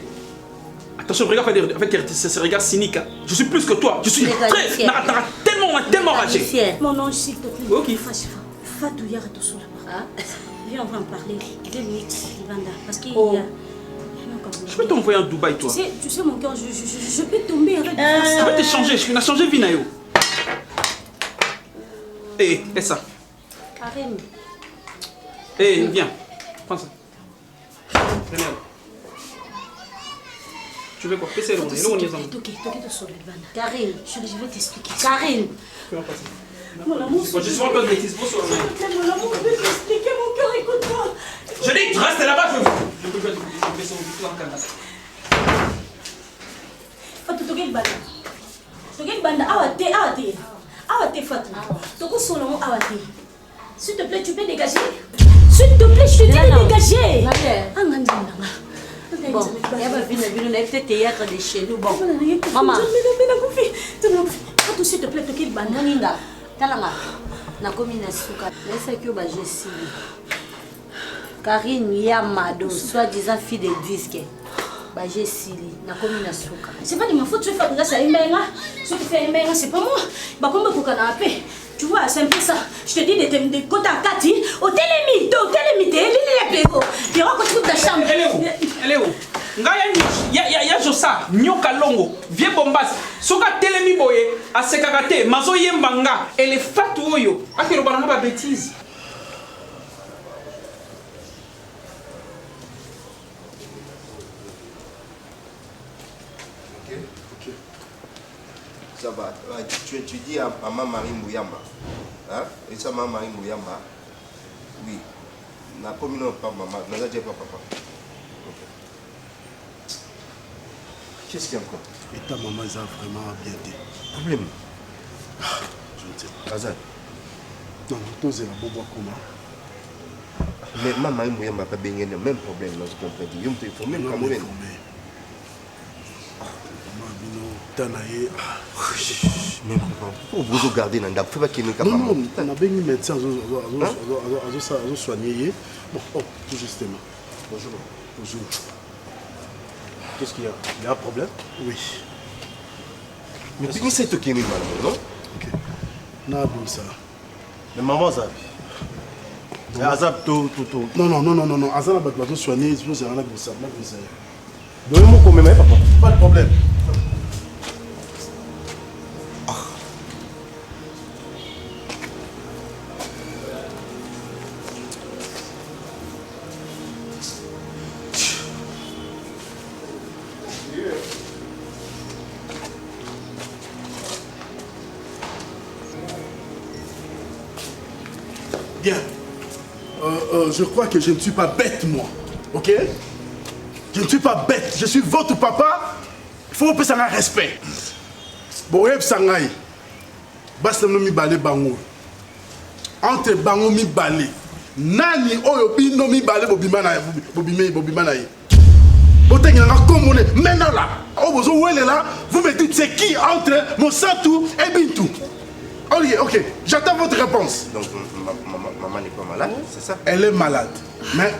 Attention, regarde avec ce regard cynique. Je suis plus que toi. Je suis très. Tellement ragé. Mon ange, s'il te plaît. Ok. Fatou, il y a tout sur là-bas. Viens, on va en parler. 2 minutes, Livanda. Parce qu'il y a. Je peux t'envoyer en Dubaï, toi. Tu sais, mon cœur, je peux tomber avec ça. Je vais te changer. Je vais changer Vinayo. Eh, fais ça. Karim. Eh, viens. Prends ça. Regarde. Tu veux quoi? Fais ça, on est là, on y est ensemble. Karim, je vais t'expliquer. Karim. Mon amour, je suis un peu de bêtises. Bonsoir. Mon amour, je vais t'expliquer, mon cœur, écoute-moi. Je dis, tu restes là-bas, je peux faire son en Canada. Fatou, tu banda. Tu banda, awate, Fatou. Tu son nom, awate. S'il te plaît, tu peux dégager. S'il te plaît, je te dis de dégager. Bon, il y a peut-être théâtre de chez nous. Bon, maman. Fatou, s'il te plaît, tu banda. Talanga. Na commune Souka. Laisse que ba Jessie. Karine Yamado, soi-disant fille de disque. Bah j'ai Sili, na commune Souka. C'est pas de ma faute, tu fais ça, c'est Mbenga. Ce qui fait Mbenga, c'est pas moi. Bah comme beaucoup canapé. Tu vois, c'est un peu ça. Je te dis de côté à Kati, au télémite, les pégo. Puis on continue ta chambre. Elle est où? Ya Josa, Nyoka Longo, vieux bombas. Soka telemi boye, a sekakate, mazo yembanga, elle est fatou oyo. Akelo banana ba bêtise. Ok. Ça va. Tu dis à Maman Marie Mouyamba. Hein? Et ça, Maman Marie Mouyamba. Oui. Na commune pas maman, n'a pas papa. Qu'est-ce qu'il y a encore? Et ta maman, elle a vraiment bien dit. Problème? Je ne sais pas. Azal. Non, toi, c'est la bobo comment? Mais maman, il n'y a pas bien le même problème dans ce qu'on peut dire. Il faut même quand même. Mais pourquoi vous regardez dans le faut pas qu'il n'y ait pas de non, on a bien mis médecin à soigner. Bon, oh, tout justement. Bonjour. Bonjour. Qu'est-ce qu'il y a? Il y a un problème? Oui. Mais puis c'est toi qui es mal, non? Ok. Non, ça. Mais maman, ça. Azab, tout. Non. Azab, on va soigner. Je pense que c'est un peu ça. Donnez-moi combien, papa? Pas de problème. Bien. Je crois que je ne suis pas bête, moi. Ok? Je ne suis pas bête. Je suis votre papa. Il faut que ça ait un respect. Bon, Sangai. Baslam mi balé bango. Entre bango mi balé. Nani oyo bino mi balé bobimana bobimana. Maintenant là, vous me dites c'est qui entre Monsanto et Bintou. Ok, j'attends votre réponse. Donc, maman n'est pas malade, c'est ça? Elle est malade. Mais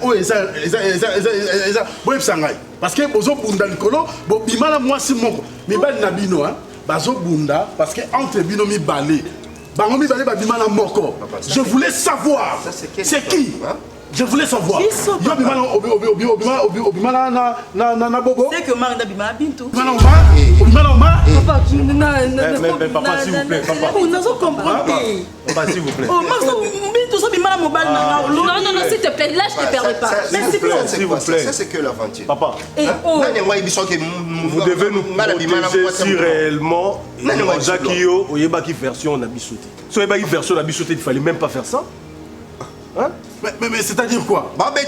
parce que bozo bunda likolo, bo bimala moi si moko. Mi bali na bino hein. Bazo bunda parce que entre bino mi balé. Bango mi balé ba bimala moko. Je voulais savoir. C'est qui? Je voulais savoir. C'est que Marina Bima Bintou. Papa, s'il vous plaît, papa. On a comprendre. Papa, s'il vous plaît. Oh, Bintou, ça Bima mobile. Non, s'il te plaît, là, je te permets pas. Merci, s'il vous plaît. Ça, c'est que l'aventure. Papa, vous devez nous protéger si réellement Zakio, Oyebaki version on a bisouté. Si Oyebaki version on a bisouté, il ne fallait même pas faire ça. Hein? Mais c'est-à-dire quoi? Petit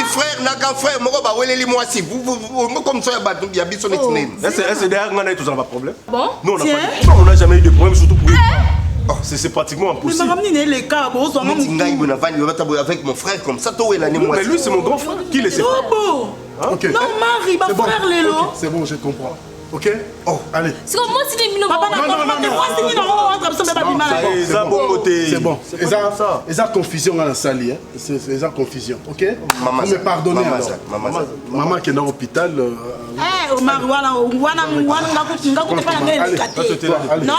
frère, n'a qu'un frère, moi si vous comme ça, il y a bisou c'est derrière nous, on a tous un problème. Bon? Non, on n'a jamais eu de problème, surtout pour lui. C'est pratiquement impossible. Avec mon frère comme ça, mais lui c'est mon grand frère. Qui le sait? Ok. Non, Marie, ma frère Lélo. C'est bon, je comprends. Ok? Oh, allez. C'est comme moi, si les minons. Papa, c'est bon. Ils ont confusion dans la salle. Ils ont confusion. Ok? Vous me pardonnez alors. Maman qui est dans l'hôpital. Non,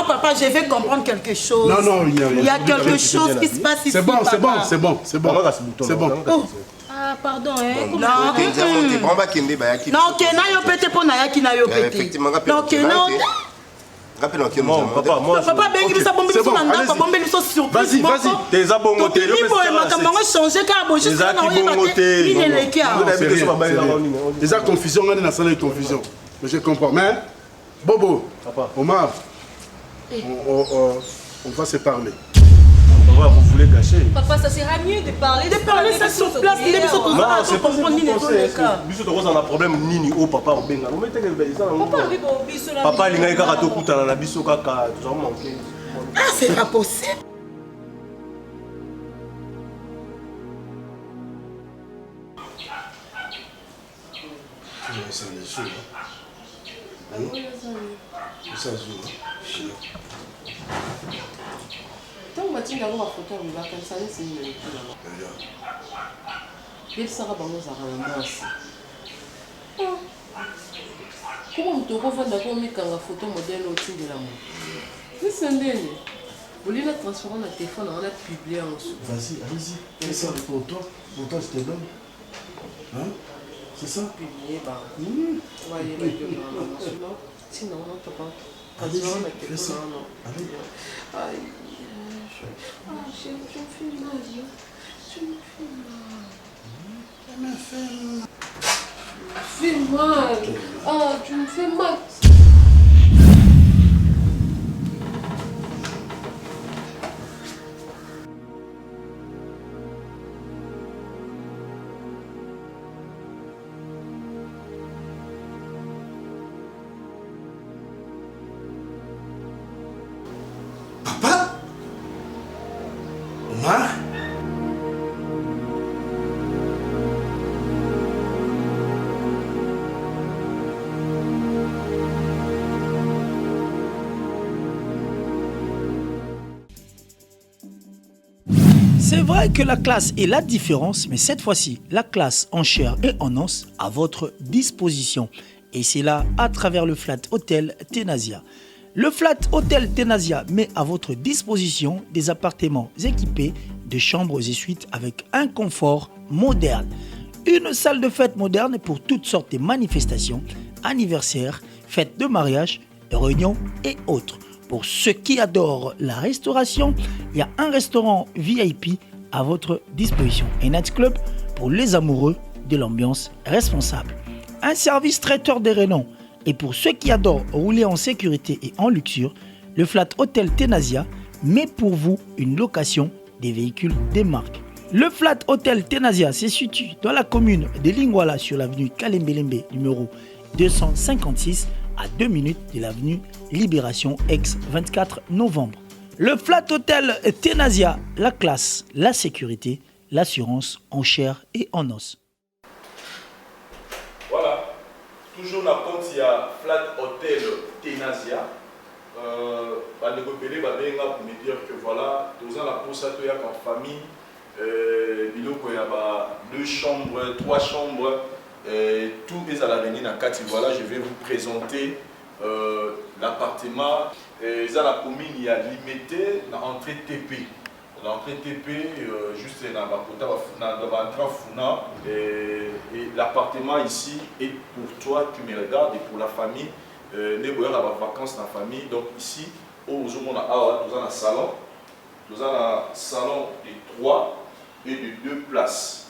papa, je vais comprendre quelque chose. Non, il y a quelque chose qui se passe ici. C'est bon. C'est bon. Ah, pardon, hein? Non, ok, na yo pété pour Nayaki na yo pété. Ok, non. Papa, moi. Papa, ben il bombe sur nanda, bombe sur surprise. Vas-y. T'es à bon côté. Ils ont confusion, on est dans la salle de confusion. Mais je comprends. Mais, Bobo, Omar, on va se parler. Vous voulez cacher? Papa, ça sera mieux de parler. De parler ça sur place. Il est sur ton non, c'est pas comprendre ni les cas. Biso to a un problème ni au papa au benga. On mettait que papa il ngaka ka to kutana na biso kaka tu vas manquer. Ah, c'est pas possible. Tant que tu as une photo, on va comme ça, c'est une lecture. Il sera bon, nous avons un masse. Comment tu peux faire d'accord avec une photo modèle au-dessus de la main? C'est un délai. Vous voulez la transformer dans le téléphone, on l'a publié en dessous. Vas-y, allez-y. Fais ça pour toi. Pour toi, je te donne. Hein? C'est ça? Publié, bah. Voyez, sinon, on ne peut pas. Allez-y, fais ça. Allez. Je me fais mal. Ah, tu me fais mal. Papa? Omar? C'est vrai que la classe est la différence, mais cette fois-ci, la classe en chair et en os à votre disposition. Et c'est là à travers le Flat Hotel Tenasia. Le Flat Hotel Tenasia met à votre disposition des appartements équipés de chambres et suites avec un confort moderne. Une salle de fête moderne pour toutes sortes de manifestations, anniversaires, fêtes de mariage, réunions et autres. Pour ceux qui adorent la restauration, il y a un restaurant VIP à votre disposition. Un nightclub pour les amoureux de l'ambiance responsable. Un service traiteur de renom. Et pour ceux qui adorent rouler en sécurité et en luxure, le Flat Hotel Tenasia mais pour vous, une location des véhicules des marques. Le Flat Hotel Tenasia se situe dans la commune de Lingwala sur l'avenue Kalembelembe numéro 256 à 2 minutes de l'avenue Libération ex-24 novembre. Le Flat Hotel Tenasia, la classe, la sécurité, l'assurance en chair et en os. Voilà, toujours dans le compte, il y a Flat Hotel Tenasia. Pour me dire que voilà, nous avons la pousse à toi en famille. Il y a 2 chambres, 3 chambres, tout est à l'avenir dans 4. Voilà, je vais vous présenter l'appartement. Il y a la commune, il y a limité dans l'entrée TP. L'entrée TP, juste dans l'entrée et l'appartement ici est pour toi, tu me regardes, et pour la famille. Les vacances dans la famille. Donc ici, nous avons un salon. Nous avons un salon de 3 et de 2 places.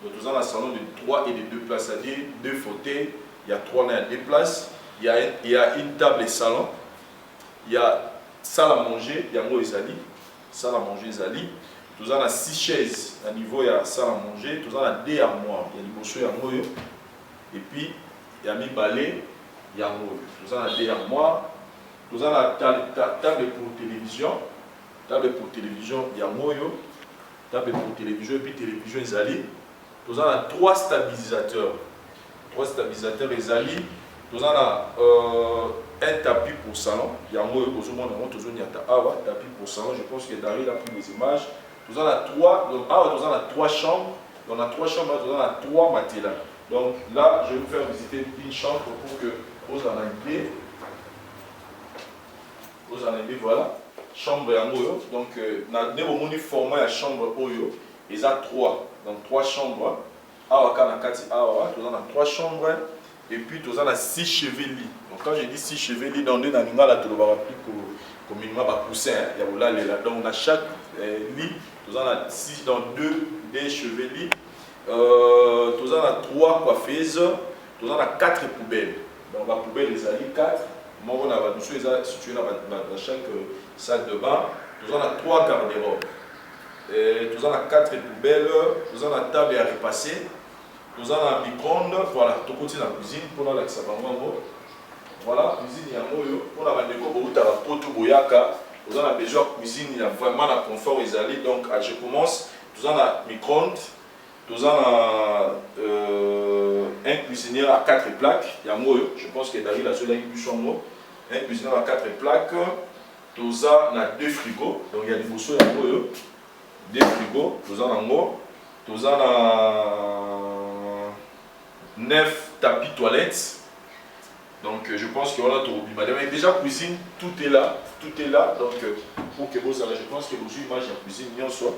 Donc nous avons un salon de 3 et de 2 places, c'est-à-dire 2 fauteuils. Il y a 3, il y a 2 places. Il y a une table et salon. Il y a salle à manger, il y a moi Zali. Salle à manger Zali. Nous avons 6 chaises à niveau, il y a salle à manger. Nous avons 2 armoires. Il y a des bochons, il y a moi. Et puis, il y a mis balai. Il y a nous avons 2 armoires. Nous avons la table pour télévision. Table pour télévision, il y a Moyo. Table pour télévision et puis télévision Zali. Nous avons 3 stabilisateurs. 3 stabilisateurs Zali. Nous avons un tapis pour salon. Il y a Moyo, nous avons un tapis pour salon. Je pense que Daryl a pris les images. Nous avons 3 chambres. Dans la 3 chambres, nous avons 3 matelas. Donc là, je vais vous faire visiter une chambre pour que vous en ayez. Vous en ayez, voilà. Chambre en Oyo. Donc, nous avons un format de chambre Oyo. Ils ont 3. Donc, 3 chambres. Nous avons 3 chambres. Et puis, nous avons 6 chevilles. Donc, quand je dis 6 chevilles, dans deux animaux, là, tu vas appeler communément poussin. Donc, on a chaque lit. Nous avons 6 dans 2 des chevilles. Nous avons 3 coiffeuses. Nous avons 4 poubelles. Donc, la poubelle, les alliés 4. Moi, on a situé dans chaque salle de bain. Nous avons 3 garde-robes. Nous avons 4 poubelles. Nous avons la table à repasser. Nous avons un micro-ondes. Voilà, tout côté de la cuisine. Pour la voilà, cuisine, il y a un moyo. Pour la bandeko, il y a un poteau boyaka. Nous avons besoin de cuisine. Il y a vraiment un confort. Donc, je commence. Nous avons un micro-ondes. Nous avons un cuisinier à 4 plaques. Il y a Moyo, je pense que Daryl a celui qui chambre. Un cuisinier à 4 plaques. Nous avons 2 frigos. Donc il y a des boussons à Moyo. 2 frigos. Nous avons 9 tapis toilettes. Donc je pense qu'on a tout. Mais déjà cuisine, tout est là. Tout est là. Donc pour que vous allez, je pense que vous imaginez la cuisine, il y a soit.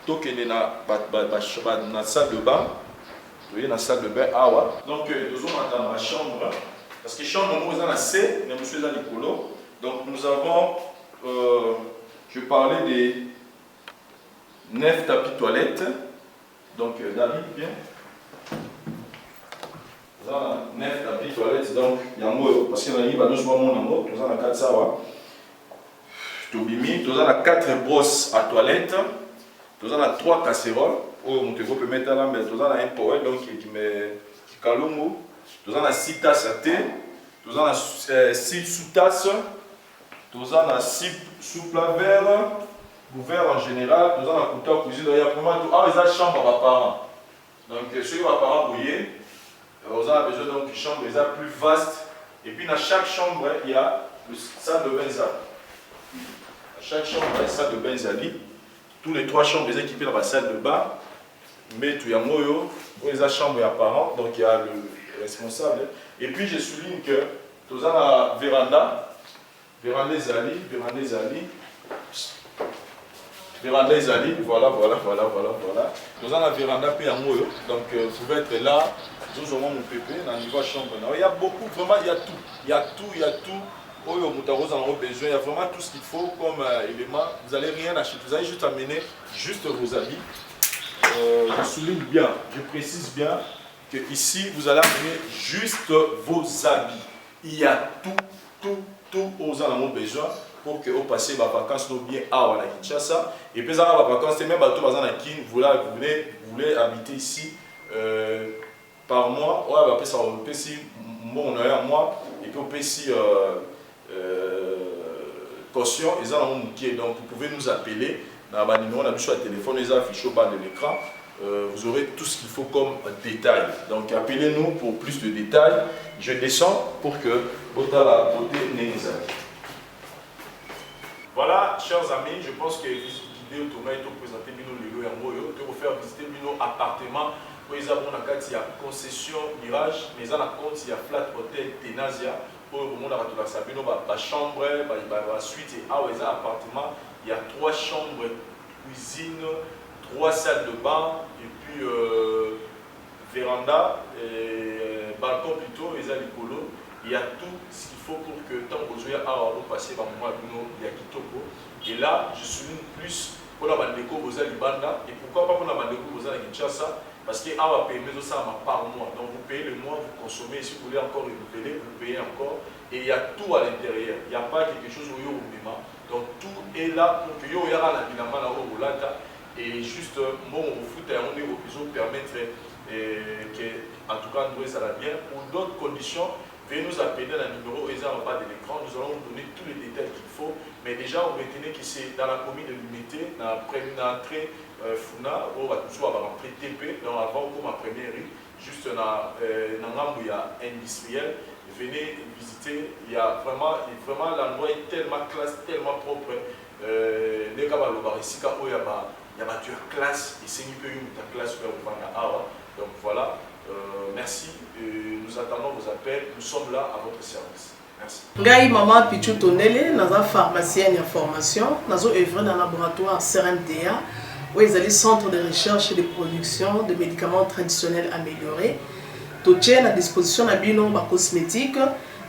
Donc, il y a une salle de bain. Il y a une salle de bain. Donc, nous avons dans la chambre. Parce que la chambre, nous avons assez. Nous avons les colos. Donc, nous avons. Je parlais des 9 tapis toilettes. Donc, David, bien. Nous avons 9 tapis toilettes. Donc, il y a un mot. Parce qu'il y a un mot. Nous avons 4 sawa. Nous avons 4 brosses à toilette. Nous avons 3 casseroles. On peut mettre là, mais nous avons un poêle qui calongo. Nous avons 6 tasses à thé. Nous avons 6 sous-tasses. Nous avons 6 soupes à verre. Ouvert en général. Nous avons un couteau à cuisine. Il y a vraiment tout. Ah, ils ont une chambre à parents. Donc, ceux qui ont parents bouillés, nous avons besoin d'une chambre plus vaste. Et puis, dans chaque chambre, il y a le salle de bain. Dans chaque chambre, il y a une salle de bain Zali. Tous les 3 chambres sont équipées dans la salle de bain. Mais il y a Moyo, les chambres apparentes, donc il y a le responsable. Et puis je souligne que nous avons la véranda. Véranda Zali. Voilà. Nous avons la véranda puis à Moyo. Donc vous pouvez être là, nous avons mon pépé dans le niveau chambre. Il y a beaucoup, vraiment, il y a tout. Il y a tout. Il y a vraiment tout ce qu'il faut comme élément. Vous n'allez rien acheter, vous allez juste amener vos habits. Je souligne bien, je précise bien que ici vous allez amener juste vos habits. Il y a tout aux en besoin. pour que au passé les vacances soient bien à Kinshasa. Et puis ça les vacances même bateau bazan na Kin voulez habiter ici par mois. Ouais après ça on peut si bon on a un mois et puis on peut si caution et ça donc vous pouvez nous appeler dans le numéro de téléphone les affichés au bas de l'écran. Vous aurez tout ce qu'il faut comme détail. Donc appelez-nous pour plus de détails. Je descends pour que la beauté n'exagère. Voilà, chers amis, je pense que l'idée automatique est présenter Bino Lelo et Moyo, de vous faire visiter Bino appartement. Pour les abonnés, il y a concession Mirage, mais il y a compte, il y a Flat Hotel Tenazia. Pour le moment, il y a chambre, la suite et appartement. Il y a 3 chambres, cuisine, 3 salles de bain et puis véranda, balcon plutôt, les alicolo. Il y a tout ce qu'il faut pour que tant que vous ayez passer par moment il y a Kitoko. Et là, je souligne plus pour la bandeko vous avez Libanda. Et pourquoi pas pour la bandeko vous avez Kinshasa? Parce que va payer ça par mois. Donc vous payez le mois, vous consommez. Si vous voulez encore renouveler, vous payez encore. Et il y a tout à l'intérieur. Il n'y a pas quelque chose où il y a au. Donc tout est là pour que il y ait la binamana au Rolata. Et juste, bon, au foot, on est au besoin de permettre que, en tout cas, nous, ça va bien. Pour d'autres conditions, veuillez nous appeler dans le numéro en bas de l'écran. Nous allons vous donner tous les détails qu'il faut. Mais déjà, vous retenez que c'est dans la commune de l'Unité, dans la première entrée Funa, on va toujours avoir entrée TP, dans avant comme ma première rue, juste dans l'Ambouya industriel. Venez visiter. Il y a vraiment l'endroit est tellement classe, tellement propre. Les gars, il y a ma classe et c'est une peu ta classe donc voilà, merci, nous attendons vos appels, nous sommes là à votre service. Merci. Ngai maman Pichu Tonele, naza pharmacienne en formation, nazo œuvre dans le laboratoire CRMTA, où ils allaient centre de recherche et de production de médicaments traditionnels améliorés. Tout est à disposition de bino cosmétiques,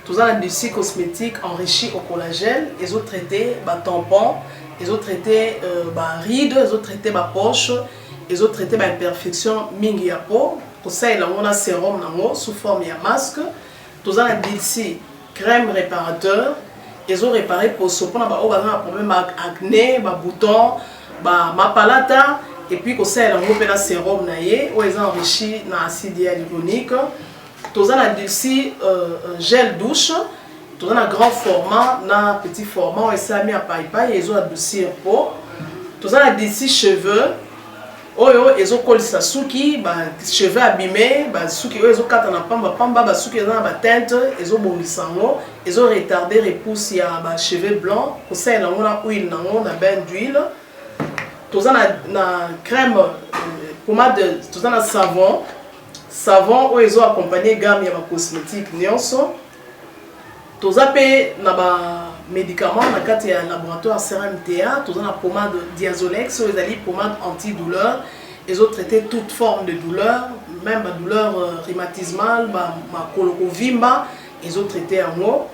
tout ça l'industrie cosmétique enrichie au collagène, ils ont traité tampons. Ils ont traité rides, ils ont traité poche, ils ont traité imperfection mingi ya peau. Pour ça, il y a un sérum sous forme de masque. Tous les d'ici crème réparateur. Ils ont réparé pour ce qu'on a un problème avec acné, boutons, mapalata. Et puis, il y a un sérum où ils ont enrichi d'acide hyaluronique. Tous les d'ici gel douche. Tout dans un grand format, dans un petit format, et ça a mis à paille, ils ont adouci un peu. Tout ça, d'ici cheveux, ils ont collé ça souki, cheveux abîmés, souki, ils ont quatre en pamba, souki, ils ont la teinte, ils ont bondi sango, ils ont retardé repousse, il y a cheveux blancs, pour ça, il y a une huile, il y a bain d'huile. Tout ça, na crème, pommade, tout ça, savon, où ils ont accompagné gamme, il y a cosmétique, nyonso. Tous les médicaments dans le laboratoire CRMTA, tous les pommade Diazolex, les pommades antidouleur, ils ont traité toute forme de douleur, même la douleur rhumatismale, la colorovimba, ils ont traité en haut.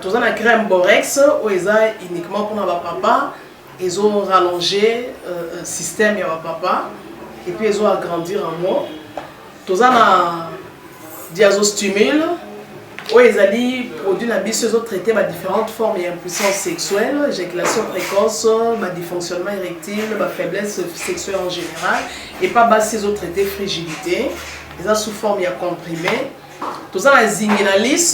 Tous les crème Borex, ils ont uniquement pour les papa, ils ont rallongé le système de papa, et puis ils ont agrandi en haut. Tous les Diazostimule, où ils ont produit traité différentes formes d'impuissance sexuelle, éjaculation précoce, dysfonctionnement érectile, faiblesse sexuelle en général, et pas ils ont traité frigidité, ils ont sous forme comprimée. Tout ça, la zinginalis,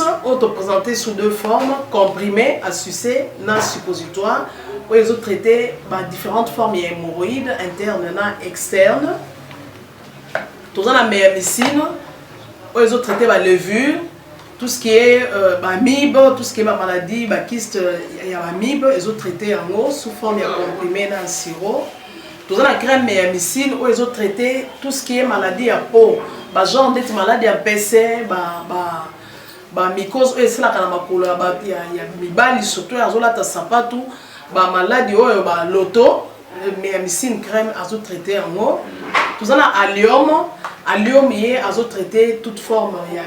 présenté sous 2 formes, comprimé à sucer, non suppositoire, où ils ont traité différentes formes d'hémorroïdes internes et externes. Tout ça, la méamycine, où ils ont traité la levure. Tout ce qui est MIB, tout ce qui est maladie, kyste, il y a MIB, ils ont traité en haut sous forme de comprimé dans le sirop. Tout ça, la crème méamycine, où ils ont traité tout ce qui est maladie à peau. Genre d'être maladie à PC, mycose, c'est là il y a mibali surtout, ils ont là sapatu, maladie, l'auto, méamycine crème, ils ont traité en haut. Tout ça, la allium, ils ont traité toute forme, il y a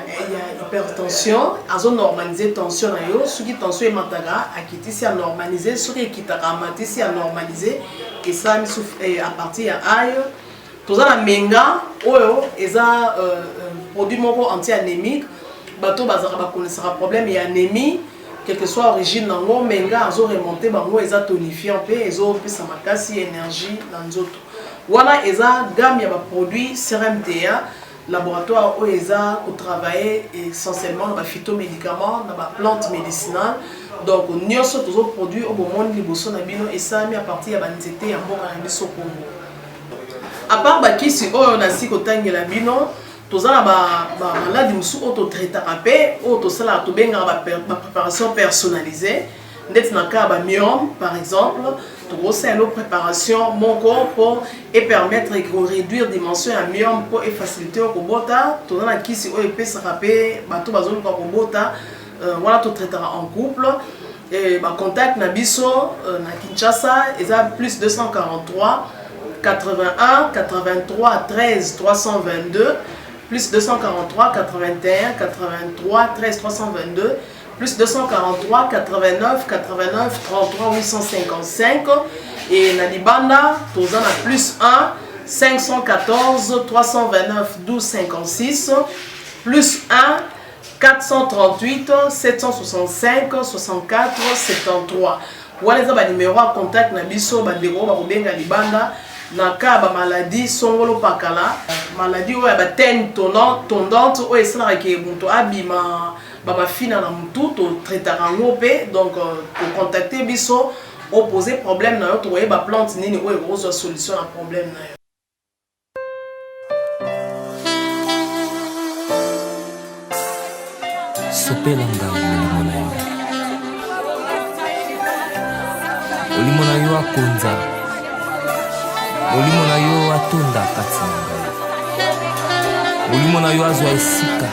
hypertension, ils ont normalisé tension, ceux qui tension est mataga, à quitter si à normaliser, ceux qui quittent à mater si à normaliser, et ça à partir de aïe. Tout ça, la menga, ils ont produit anti-anémique, bateau bazara connaissera problème et anémie, quelle que soit l'origine nango menga azo remonter bango eza tonifiant pe ezo pesa makasi énergie na nzoto wana eza gamme ya ba produits CRMTA laboratoire où eza ko travailler essentiellement na ba phytomédicaments na ba plantes médicinales donc nyonso tozo produit au bomoni liboso na bino esami à partir ya ba nzete ya mboka na biso Congo à part ba kisi oyo na siko tangela bino tozala ba maladi musu auto traitera pe auto sala to benga ba préparation personnalisée ndeti na ka ba myome par exemple to c'est une préparation mon corps pour et permettre de réduire dimension ya myome pour et faciliter ko bota to na kisi o epesa pe bato bazolo ko bota voilà to traitera en couple et ba contact na biso na Kinshasa eza plus 243 81 83 13 322 plus 243 81 83 13 322 plus 243 89 89 33 855 et na libanda tozana plus 1 514 329 12 56 plus 1 438 765 64 73 wana eza ba numéro à contact na biso ba ndeko ba kobenga libanda na ka ba maladie songolo pakala maladie oyo ba tene tondante oyo esalaka ke moto abima bamafina na mutu to traitaka yango pe donc contacter biso opposer problème na yo tokoyeba plante nini oyo ekozwa solution na problème na yo sopelanga molimo na yo molimo na yo akonza molimo na yo atonda kati na ngai molimo na yo azwa esika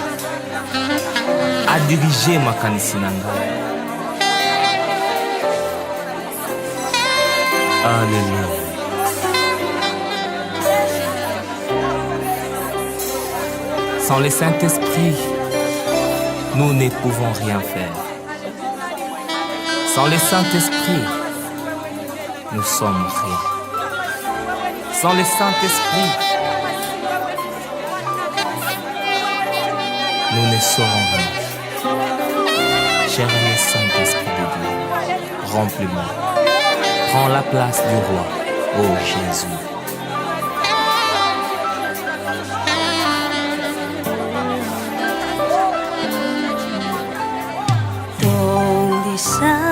adirige makanisi na ngai Alléluia. Sans le Saint-Esprit, nous ne pouvons rien faire. Sans le Saint-Esprit, nous sommes rien. Sans le Saint-Esprit, nous ne serons rien. Cher le Saint-Esprit de Dieu, remplis-moi. Prends la place du roi, ô Jésus. Holy Son.